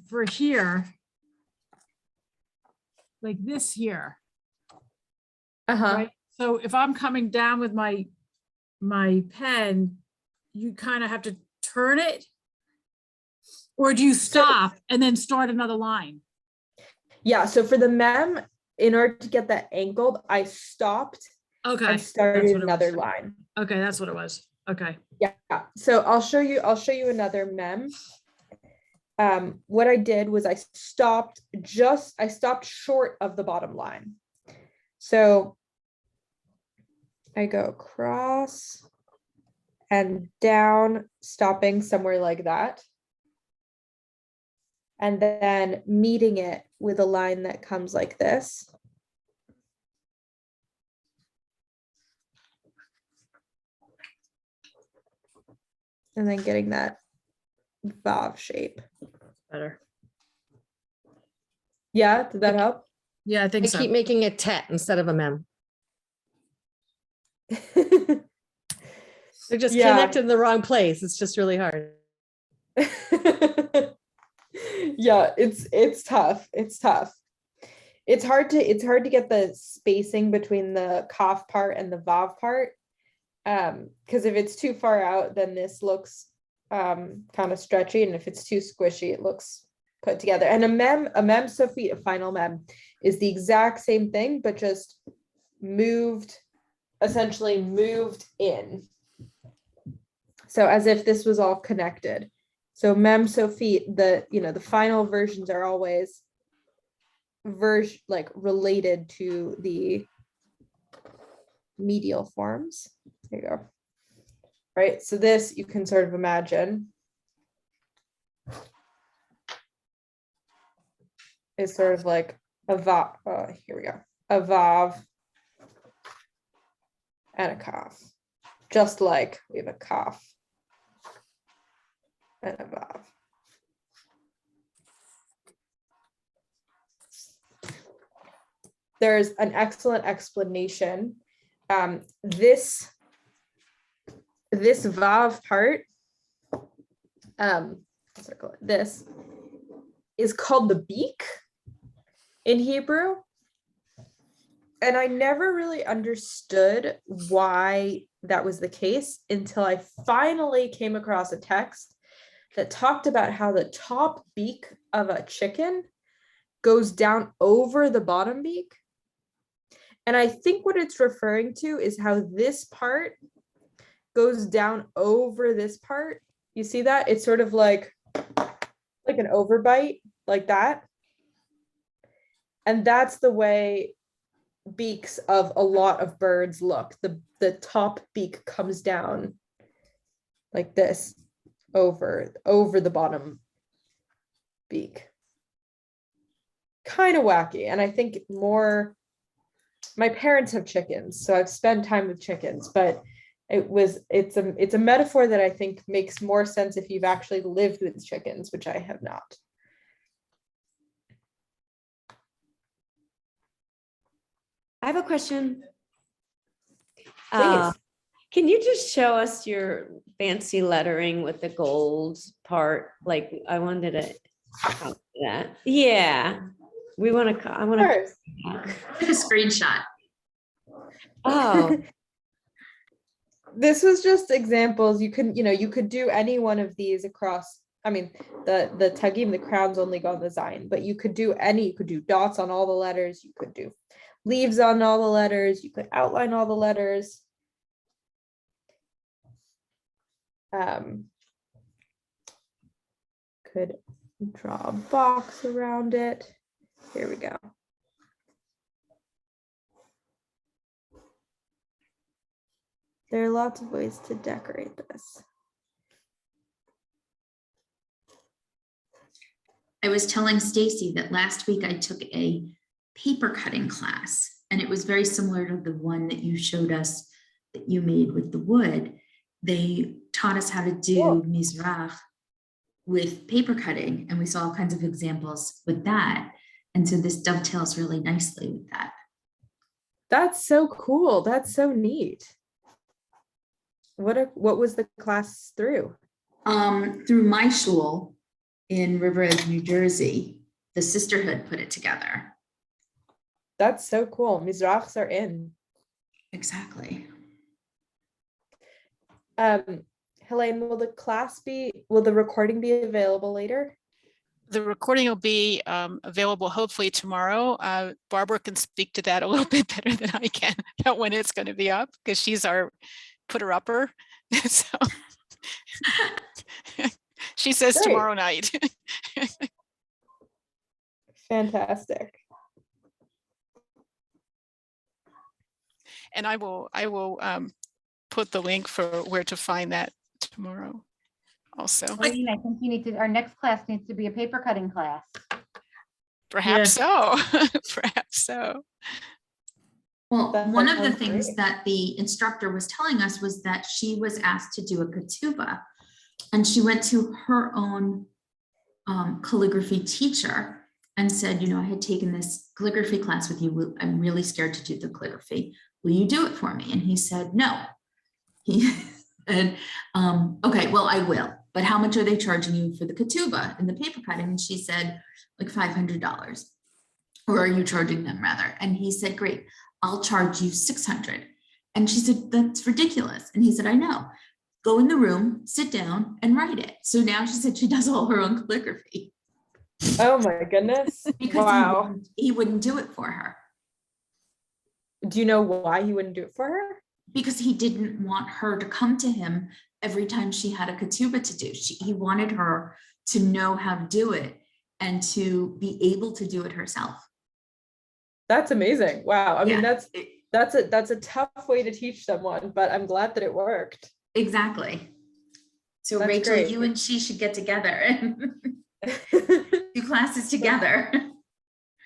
Speaker 8: for here, like this here,
Speaker 1: Uh-huh.
Speaker 8: right? So if I'm coming down with my pen, you kind of have to turn it? Or do you stop and then start another line?
Speaker 1: Yeah, so for the mem, in order to get that angled, I stopped
Speaker 8: Okay.
Speaker 1: and
Speaker 8: that's
Speaker 1: started
Speaker 8: what it
Speaker 1: another
Speaker 8: was.
Speaker 1: line.
Speaker 8: Okay, that's what it was. Okay.
Speaker 1: Yeah, so I'll show you another mem. What I did was I stopped short of the bottom line. So I go across and down, stopping somewhere like that. And then meeting it with a line that comes like this. And then getting that Vav shape.
Speaker 5: Better.
Speaker 1: Yeah, did that help?
Speaker 8: Yeah, I
Speaker 5: I
Speaker 8: think so.
Speaker 5: keep making it tet instead of a mem. They're just
Speaker 1: Yeah.
Speaker 5: connected in the wrong place. It's just really hard.
Speaker 1: Yeah, it's tough. It's tough. It's hard to get the spacing between the Kaf part and the Vav part. Because if it's too far out, then this looks kind of stretchy, and if it's too squishy, it looks put together. And a mem Sophie, a final mem, is the exact same thing, but just essentially moved in. So as if this was all connected. So mem Sophie, the final versions are always related to the medial forms. There you go. Right, so this you can sort of imagine is sort of like a vav. Here we go, a vav and a kaf, just like we have a kaf and a vav. There's an excellent explanation. This vav part, circle it, this is called the beak in Hebrew. And I never really understood why that was the case until I finally came across a text that talked about how the top beak of a chicken goes down over the bottom beak. And I think what it's referring to is how this part goes down over this part. You see that? It's sort of like an overbite, like that. And that's the way beaks of a lot of birds look. The top beak comes down like this over the bottom beak. Kind of wacky. And I think my parents have chickens, so I've spent time with chickens, but it's a metaphor that I think makes more sense if you've actually lived with chickens, which I have not.
Speaker 9: I have a question.
Speaker 1: Please.
Speaker 9: Can you just show us your fancy lettering with the gold part? Like, I wanted to copy that. Yeah, I want to.
Speaker 4: Took a screenshot.
Speaker 9: Oh,
Speaker 1: This was just examples. You could do any one of these across. I mean, the tagim, the crowns only go on the Zion, but you could do dots on all the letters. You could do leaves on all the letters. You could outline all the letters. Could draw a box around it. Here we go. There are lots of ways to decorate this.
Speaker 4: I was telling Stacy that last week I took a paper cutting class, and it was very similar to the one that you showed us that you made with the wood. They taught us how to do Mizrah with paper cutting, and we saw all kinds of examples with that. And so this dovetails really nicely with that.
Speaker 1: That's so cool. That's so neat. What was the class through?
Speaker 4: Through my school in River Edge, New Jersey, the sisterhood put it together.
Speaker 1: That's so cool. Mizrachs are in.
Speaker 4: Exactly.
Speaker 1: Helene, will the recording be available later?
Speaker 2: The recording will be available hopefully tomorrow. Barbara can speak to that a little bit better than I can about when it's going to be up, because she's our putter-upper. So she says
Speaker 1: Great.
Speaker 2: tomorrow night.
Speaker 1: Fantastic.
Speaker 2: And I will put the link for where to find that tomorrow also.
Speaker 6: Maureen, I think you need to, our next class needs to be a paper cutting class.
Speaker 2: Perhaps so. Perhaps so.
Speaker 4: Well,
Speaker 1: That
Speaker 4: one of the
Speaker 1: sounds
Speaker 4: things
Speaker 1: great.
Speaker 4: that the instructor was telling us was that she was asked to do a ketubah, and she went to her own calligraphy teacher and said, you know, I had taken this calligraphy class with you. I'm really scared to do the calligraphy. Will you do it for me? And he said, no. He said, okay, well, I will. But how much are they charging you for the ketubah and the paper cutting? And she said, like $500. Or are you charging them rather? And he said, great, I'll charge you 600. And she said, that's ridiculous. And he said, I know. Go in the room, sit down and write it. So now she said she does all her own calligraphy.
Speaker 1: Oh my goodness.
Speaker 4: Because
Speaker 1: Wow.
Speaker 4: he wouldn't do it for her.
Speaker 1: Do you know why he wouldn't do it for her?
Speaker 4: Because he didn't want her to come to him every time she had a ketubah to do. He wanted her to know how to do it and to be able to do it herself.
Speaker 1: That's amazing. Wow. I mean,
Speaker 4: Yeah.
Speaker 1: that's a tough way to teach someone, but I'm glad that it worked.
Speaker 4: Exactly. So
Speaker 1: That's
Speaker 4: Rachel,
Speaker 1: great.
Speaker 4: you and she should get together and do classes together.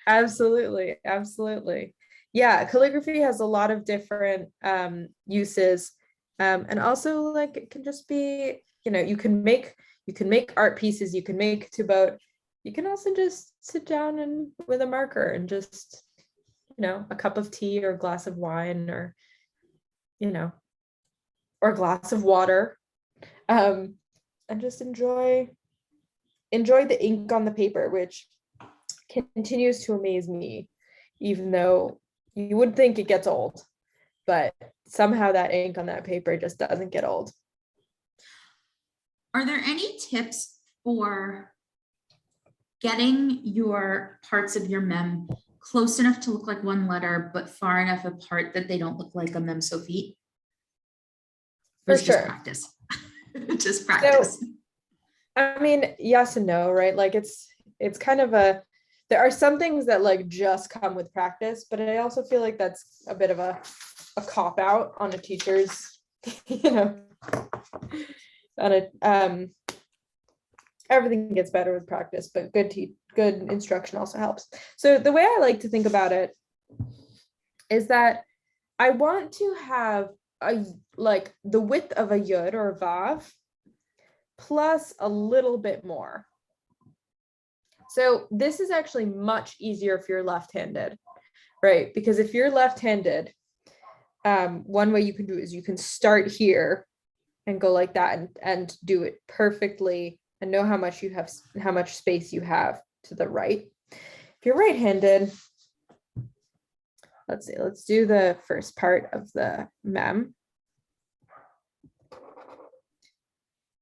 Speaker 1: Absolutely. Absolutely. Yeah. Calligraphy has a lot of different uses. And also like it can just be, you know, you can make art pieces, you can make ketubot, you can also just sit down and with a marker and just, you know, a cup of tea or a glass of wine or, you know, or a glass of water, and just enjoy the ink on the paper, which continues to amaze me, even though you would think it gets old, but somehow that ink on that paper just doesn't get old.
Speaker 4: Are there any tips for getting your parts of your mem close enough to look like one letter, but far enough apart that they don't look like a mem sophite?
Speaker 1: For
Speaker 4: Just
Speaker 1: sure.
Speaker 4: practice. Just practice.
Speaker 1: So, I mean, yes and no, right? Like it's kind of there are some things that like just come with practice, but I also feel like that's a bit of a cop out on a teacher's, you know, on everything gets better with practice, but good instruction also helps. So the way I like to think about it is that I want to have like the width of a yud or a vav plus a little bit more. So this is actually much easier if you're left-handed, right? Because if you're left-handed, one way you can do it is you can start here and go like that and do it perfectly and know how much space you have to the right. If you're right-handed, let's see, let's do the first part of the mem.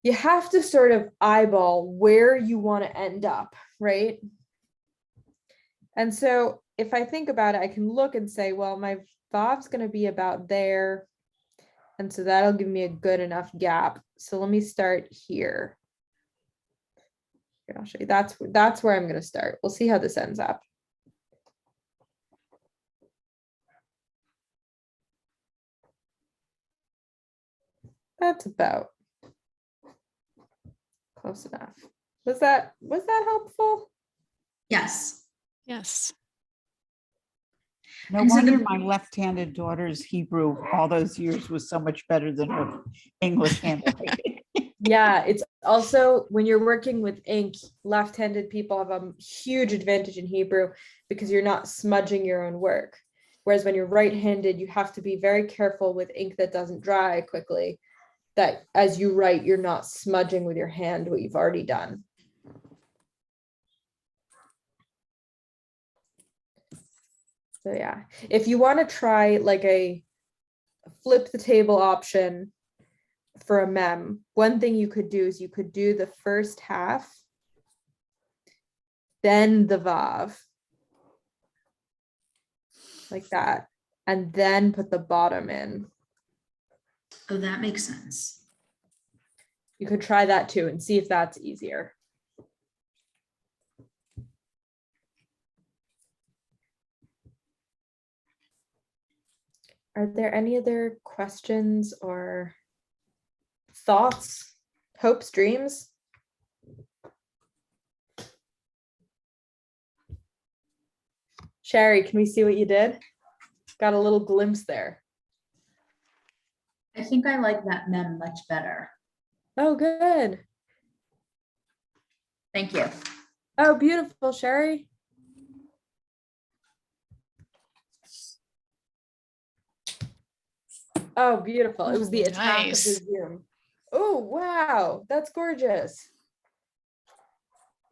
Speaker 1: You have to sort of eyeball where you want to end up, right? And so if I think about it, I can look and say, well, my vav's going to be about there. And so that'll give me a good enough gap. So let me start here. Here, I'll show you. That's where I'm going to start. We'll see how this ends up. That's about close enough. Was that helpful?
Speaker 4: Yes.
Speaker 2: Yes.
Speaker 7: No
Speaker 4: And so
Speaker 7: wonder
Speaker 4: the-
Speaker 7: my left-handed daughter's Hebrew all those years was so much better than her English handwriting.
Speaker 1: Yeah, it's also when you're working with ink, left-handed people have a huge advantage in Hebrew because you're not smudging your own work. Whereas when you're right-handed, you have to be very careful with ink that doesn't dry quickly, that as you write, you're not smudging with your hand what you've already done. So yeah, if you want to try like a flip the table option for a mem, one thing you could do is you could do the first half, then the vav, like that, and then put the bottom in.
Speaker 4: Oh, that makes sense.
Speaker 1: You could try that too and see if that's easier. Are there any other questions or thoughts, hopes, dreams? Sherry, can we see what you did? Got a little glimpse there.
Speaker 4: I think I like that mem much better.
Speaker 1: Oh, good.
Speaker 4: Thank you.
Speaker 1: Oh, beautiful, Sherry. Oh, beautiful. It was the
Speaker 2: Ooh,
Speaker 1: attack of the
Speaker 2: nice.
Speaker 1: Zoom. Oh, wow. That's gorgeous.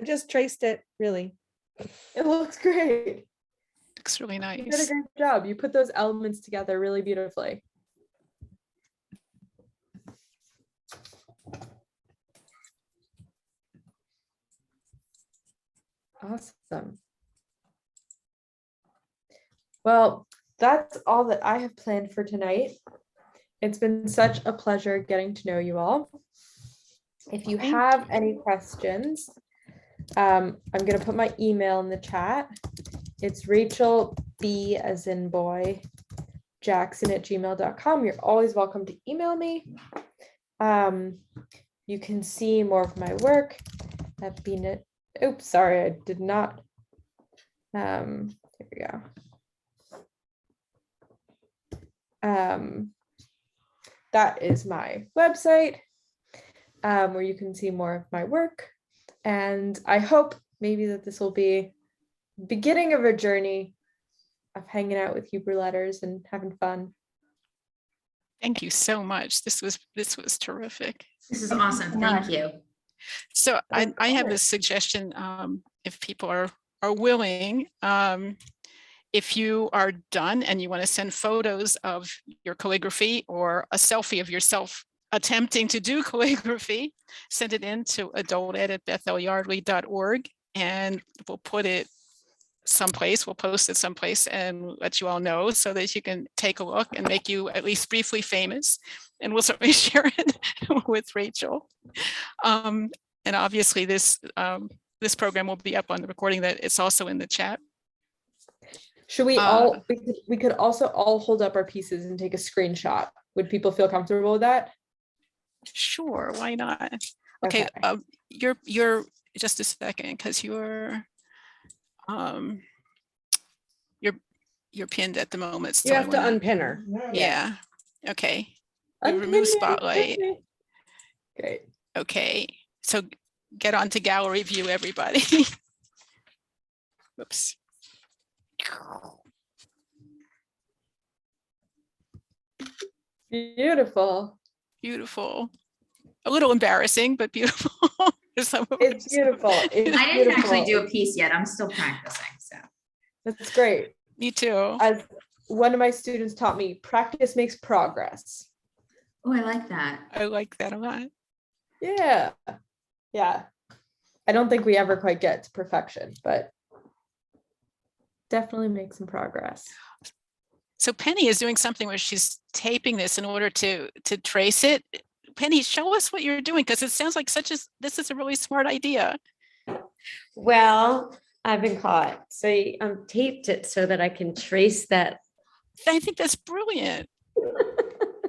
Speaker 5: I just traced it, really.
Speaker 1: It looks great.
Speaker 2: Looks really
Speaker 1: You did a
Speaker 2: nice.
Speaker 1: great job. You put those elements together really beautifully. Awesome. Well, that's all that I have planned for tonight. It's been such a pleasure getting to know you all. If you have any questions, I'm going to put my email in the chat. It's Rachel B as in boy Jackson@gmail.com. You're always welcome to email me. You can see more of my work at Bina. Oops, sorry, I did not. Here we go. That is my website, where you can see more of my work. And I hope maybe that this will be beginning of a journey of hanging out with Hebrew letters and having fun.
Speaker 2: Thank you so much. This was terrific.
Speaker 4: This is awesome. Thank you.
Speaker 2: So I have a
Speaker 1: course.
Speaker 2: suggestion, if people are willing, if you are done and you want to send photos of your calligraphy or a selfie of yourself attempting to do calligraphy, send it in to adulted@bethelYardley.org and we'll put it someplace. We'll post it someplace and let you all know so that you can take a look and make you at least briefly famous. And we'll certainly share it with Rachel. And obviously this program will be up on the recording that it's also in the chat.
Speaker 1: Should we all, we could also all hold up our pieces and take a screenshot. Would people feel comfortable with that?
Speaker 2: Sure, why not? Okay, you're just a second, because you're pinned at the moment. So
Speaker 5: You have to unpin her.
Speaker 2: Yeah. Okay. We
Speaker 1: Unpin
Speaker 2: remove
Speaker 1: me,
Speaker 2: spotlight.
Speaker 1: unpin me. Great.
Speaker 2: Okay. So get onto gallery view, everybody. Whoops.
Speaker 1: Beautiful.
Speaker 2: Beautiful. A little embarrassing, but beautiful.
Speaker 1: It's beautiful. It's
Speaker 4: I didn't actually
Speaker 1: beautiful.
Speaker 4: do a piece yet. I'm still practicing, so.
Speaker 1: That's great.
Speaker 2: Me too.
Speaker 1: As one of my students taught me, practice makes progress.
Speaker 4: Oh, I like that.
Speaker 2: I like that a lot.
Speaker 1: Yeah. Yeah. I don't think we ever quite get to perfection, but definitely make some progress.
Speaker 2: So Penny is doing something where she's taping this in order to trace it. Penny, show us what you're doing, because it sounds like this is a really smart idea.
Speaker 9: Well, I've been caught. So I'm taped it so that I can trace that.
Speaker 2: I think that's brilliant.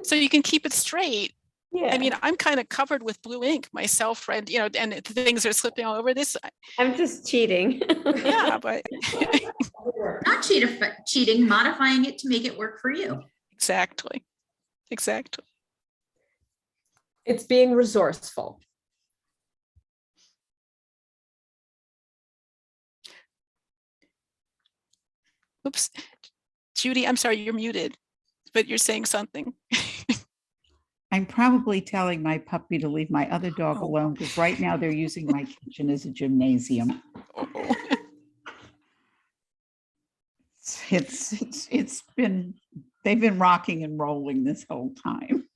Speaker 2: So you can keep it straight.
Speaker 9: Yeah.
Speaker 2: I mean, I'm kind of covered with blue ink myself, and and things are slipping all over this.
Speaker 9: I'm just cheating.
Speaker 2: Yeah, but
Speaker 4: Not cheating, modifying it to make it work for you.
Speaker 2: exactly.
Speaker 1: It's being resourceful.
Speaker 2: Oops. Judy, I'm sorry, you're muted, but you're saying something.
Speaker 7: I'm probably telling my puppy to leave my other dog
Speaker 2: Oh.
Speaker 7: alone because right now they're using my kitchen as a gymnasium.
Speaker 2: Oh.
Speaker 7: It's been, they've been rocking and rolling this whole time.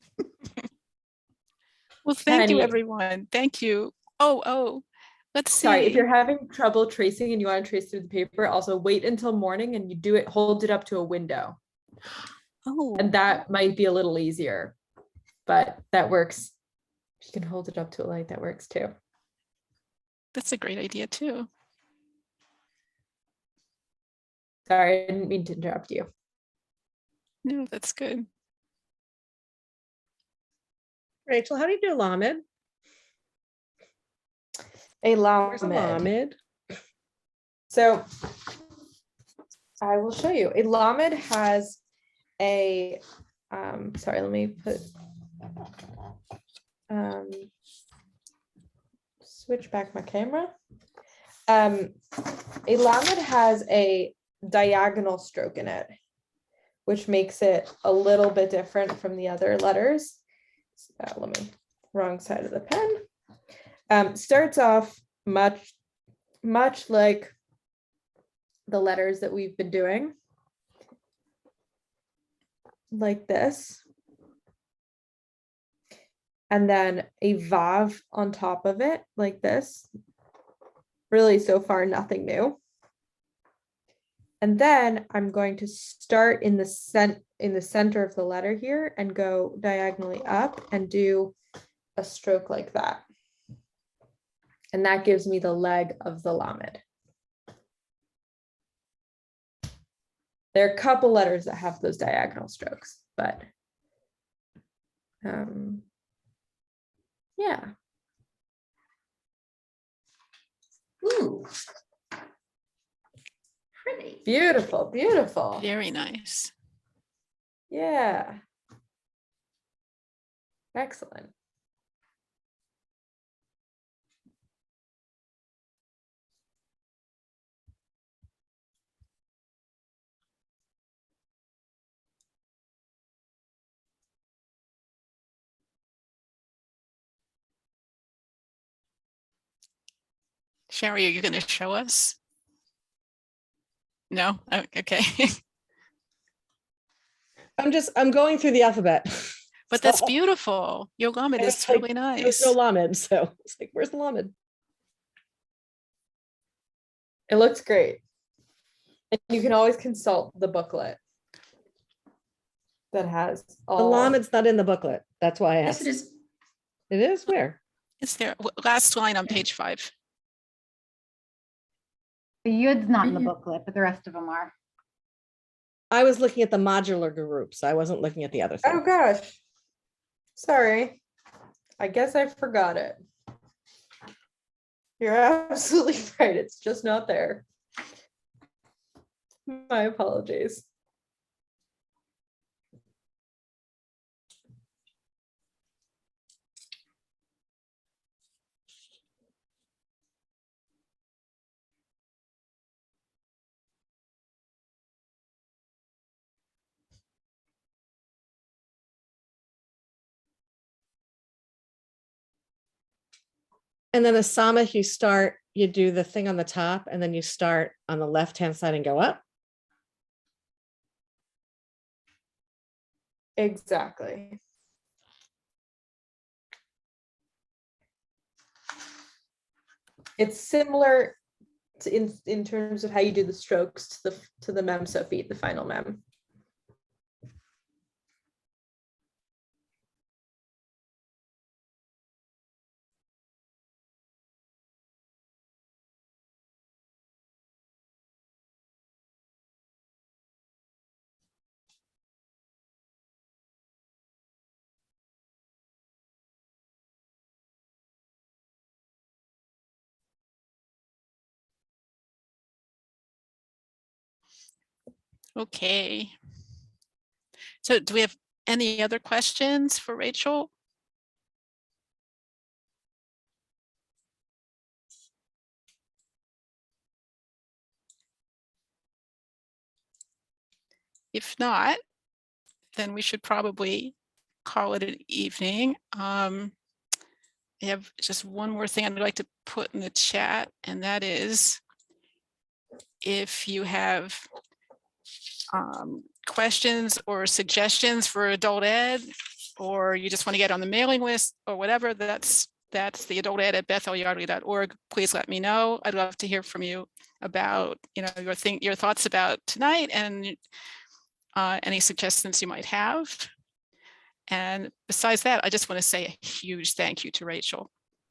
Speaker 2: Well, thank you,
Speaker 1: Penny.
Speaker 2: everyone. Thank you. Oh, let's see.
Speaker 1: Sorry, if you're having trouble tracing and you want to trace through the paper, also wait until morning and you do it, hold it up to a window.
Speaker 2: Oh,
Speaker 1: And that might be a little easier, but that works. If you can hold it up to a light, that works too.
Speaker 2: that's a great idea too.
Speaker 1: Sorry, I didn't mean to interrupt you.
Speaker 2: No, that's good.
Speaker 5: Rachel, how do you do Lamed?
Speaker 1: A
Speaker 5: Where's a
Speaker 1: lamed.
Speaker 5: Lamed?
Speaker 1: So I will show you. A lamed has a, sorry, let me put, switch back my camera. A lamed has a diagonal stroke in it, which makes it a little bit different from the other letters. Let me, wrong side of the pen. Starts off much like the letters that we've been doing, like this. And then a vav on top of it, like this. Really, so far, nothing new. And then I'm going to start in the center of the letter here and go diagonally up and do a stroke like that. And that gives me the leg of the lamed. There are a couple letters that have those diagonal strokes, but yeah.
Speaker 4: Ooh. Pretty.
Speaker 1: Beautiful, beautiful.
Speaker 2: Very nice.
Speaker 1: Yeah. Excellent.
Speaker 2: Sherry, are you going to show us? No? Oh, okay.
Speaker 5: I'm going through the alphabet.
Speaker 2: But that's
Speaker 5: So,
Speaker 2: beautiful. Your lamed
Speaker 5: I
Speaker 2: is
Speaker 5: was like,
Speaker 2: really
Speaker 5: there's
Speaker 2: nice.
Speaker 5: no Lamed, so it's like, where's the Lamed?
Speaker 1: It looks great. And you can always consult the booklet that has
Speaker 5: The
Speaker 1: all.
Speaker 5: Lamed's not in the booklet. That's why I
Speaker 4: Yes,
Speaker 5: asked.
Speaker 4: it is.
Speaker 5: It is where?
Speaker 2: Is there last line on page 5?
Speaker 6: The Yud's not in the
Speaker 4: Mhm.
Speaker 6: booklet, but the rest of them are.
Speaker 5: I was looking at the modular groups. I wasn't looking at the other
Speaker 1: Oh
Speaker 5: thing.
Speaker 1: gosh. Sorry. I guess I forgot it. You're absolutely right. It's just not there. My apologies.
Speaker 5: And then the Samach, you do the thing on the top, and then you start on the left-hand side and go up.
Speaker 1: Exactly. It's similar to in terms of how you do the strokes to the mem Sophie, the final mem.
Speaker 2: Okay. So do we have any other questions for Rachel? If not, then we should probably call it an evening. I have just one more thing I'd like to put in the chat, and that is if you have questions or suggestions for adult ed, or you just want to get on the mailing list or whatever, that's the adulted@bethelYardley.org. Please let me know. I'd love to hear from you about, your thoughts about tonight and any suggestions you might have. And besides that, I just want to say a huge thank you to Rachel.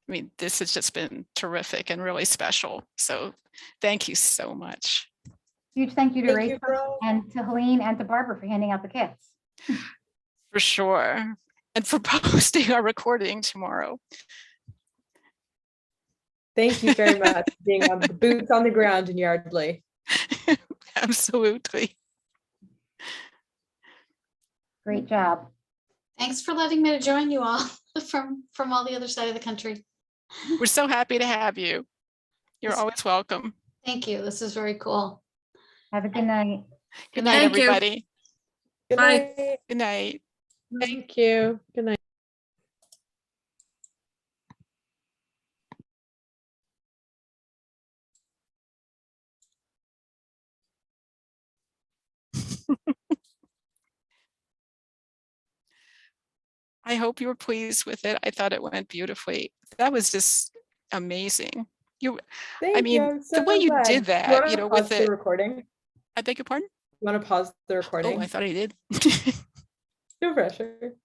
Speaker 2: I mean, this has just been terrific and really special. So thank you so much.
Speaker 6: Huge thank you to
Speaker 1: Thank you,
Speaker 6: Rachel
Speaker 1: girl.
Speaker 6: and to Helene and to Barbara for handing out the kits.
Speaker 2: For sure. And for posting our recording tomorrow.
Speaker 1: Thank you very much for being on the boots on the ground in Yardley.
Speaker 2: Absolutely.
Speaker 6: Great job.
Speaker 3: Thanks for letting me join you all from all the other side of the country.
Speaker 2: We're so happy to have you. You're
Speaker 3: Yes.
Speaker 2: always welcome.
Speaker 3: Thank you. This is very cool.
Speaker 6: Have a good night.
Speaker 2: Good night,
Speaker 8: Thank you.
Speaker 2: everybody.
Speaker 1: Good
Speaker 8: Bye.
Speaker 1: night.
Speaker 2: Good night.
Speaker 5: Thank you. Good night.
Speaker 2: I hope you were pleased with it. I thought it went beautifully. That was just amazing.
Speaker 1: Thank
Speaker 2: mean,
Speaker 1: you. I'm
Speaker 2: the way you
Speaker 1: glad.
Speaker 2: did
Speaker 1: Do
Speaker 2: that,
Speaker 1: wanna
Speaker 2: with
Speaker 1: pause the
Speaker 2: it.
Speaker 1: recording.
Speaker 2: I beg your pardon?
Speaker 1: You want to pause the
Speaker 2: Oh,
Speaker 1: recording?
Speaker 2: I thought I did.
Speaker 1: No pressure.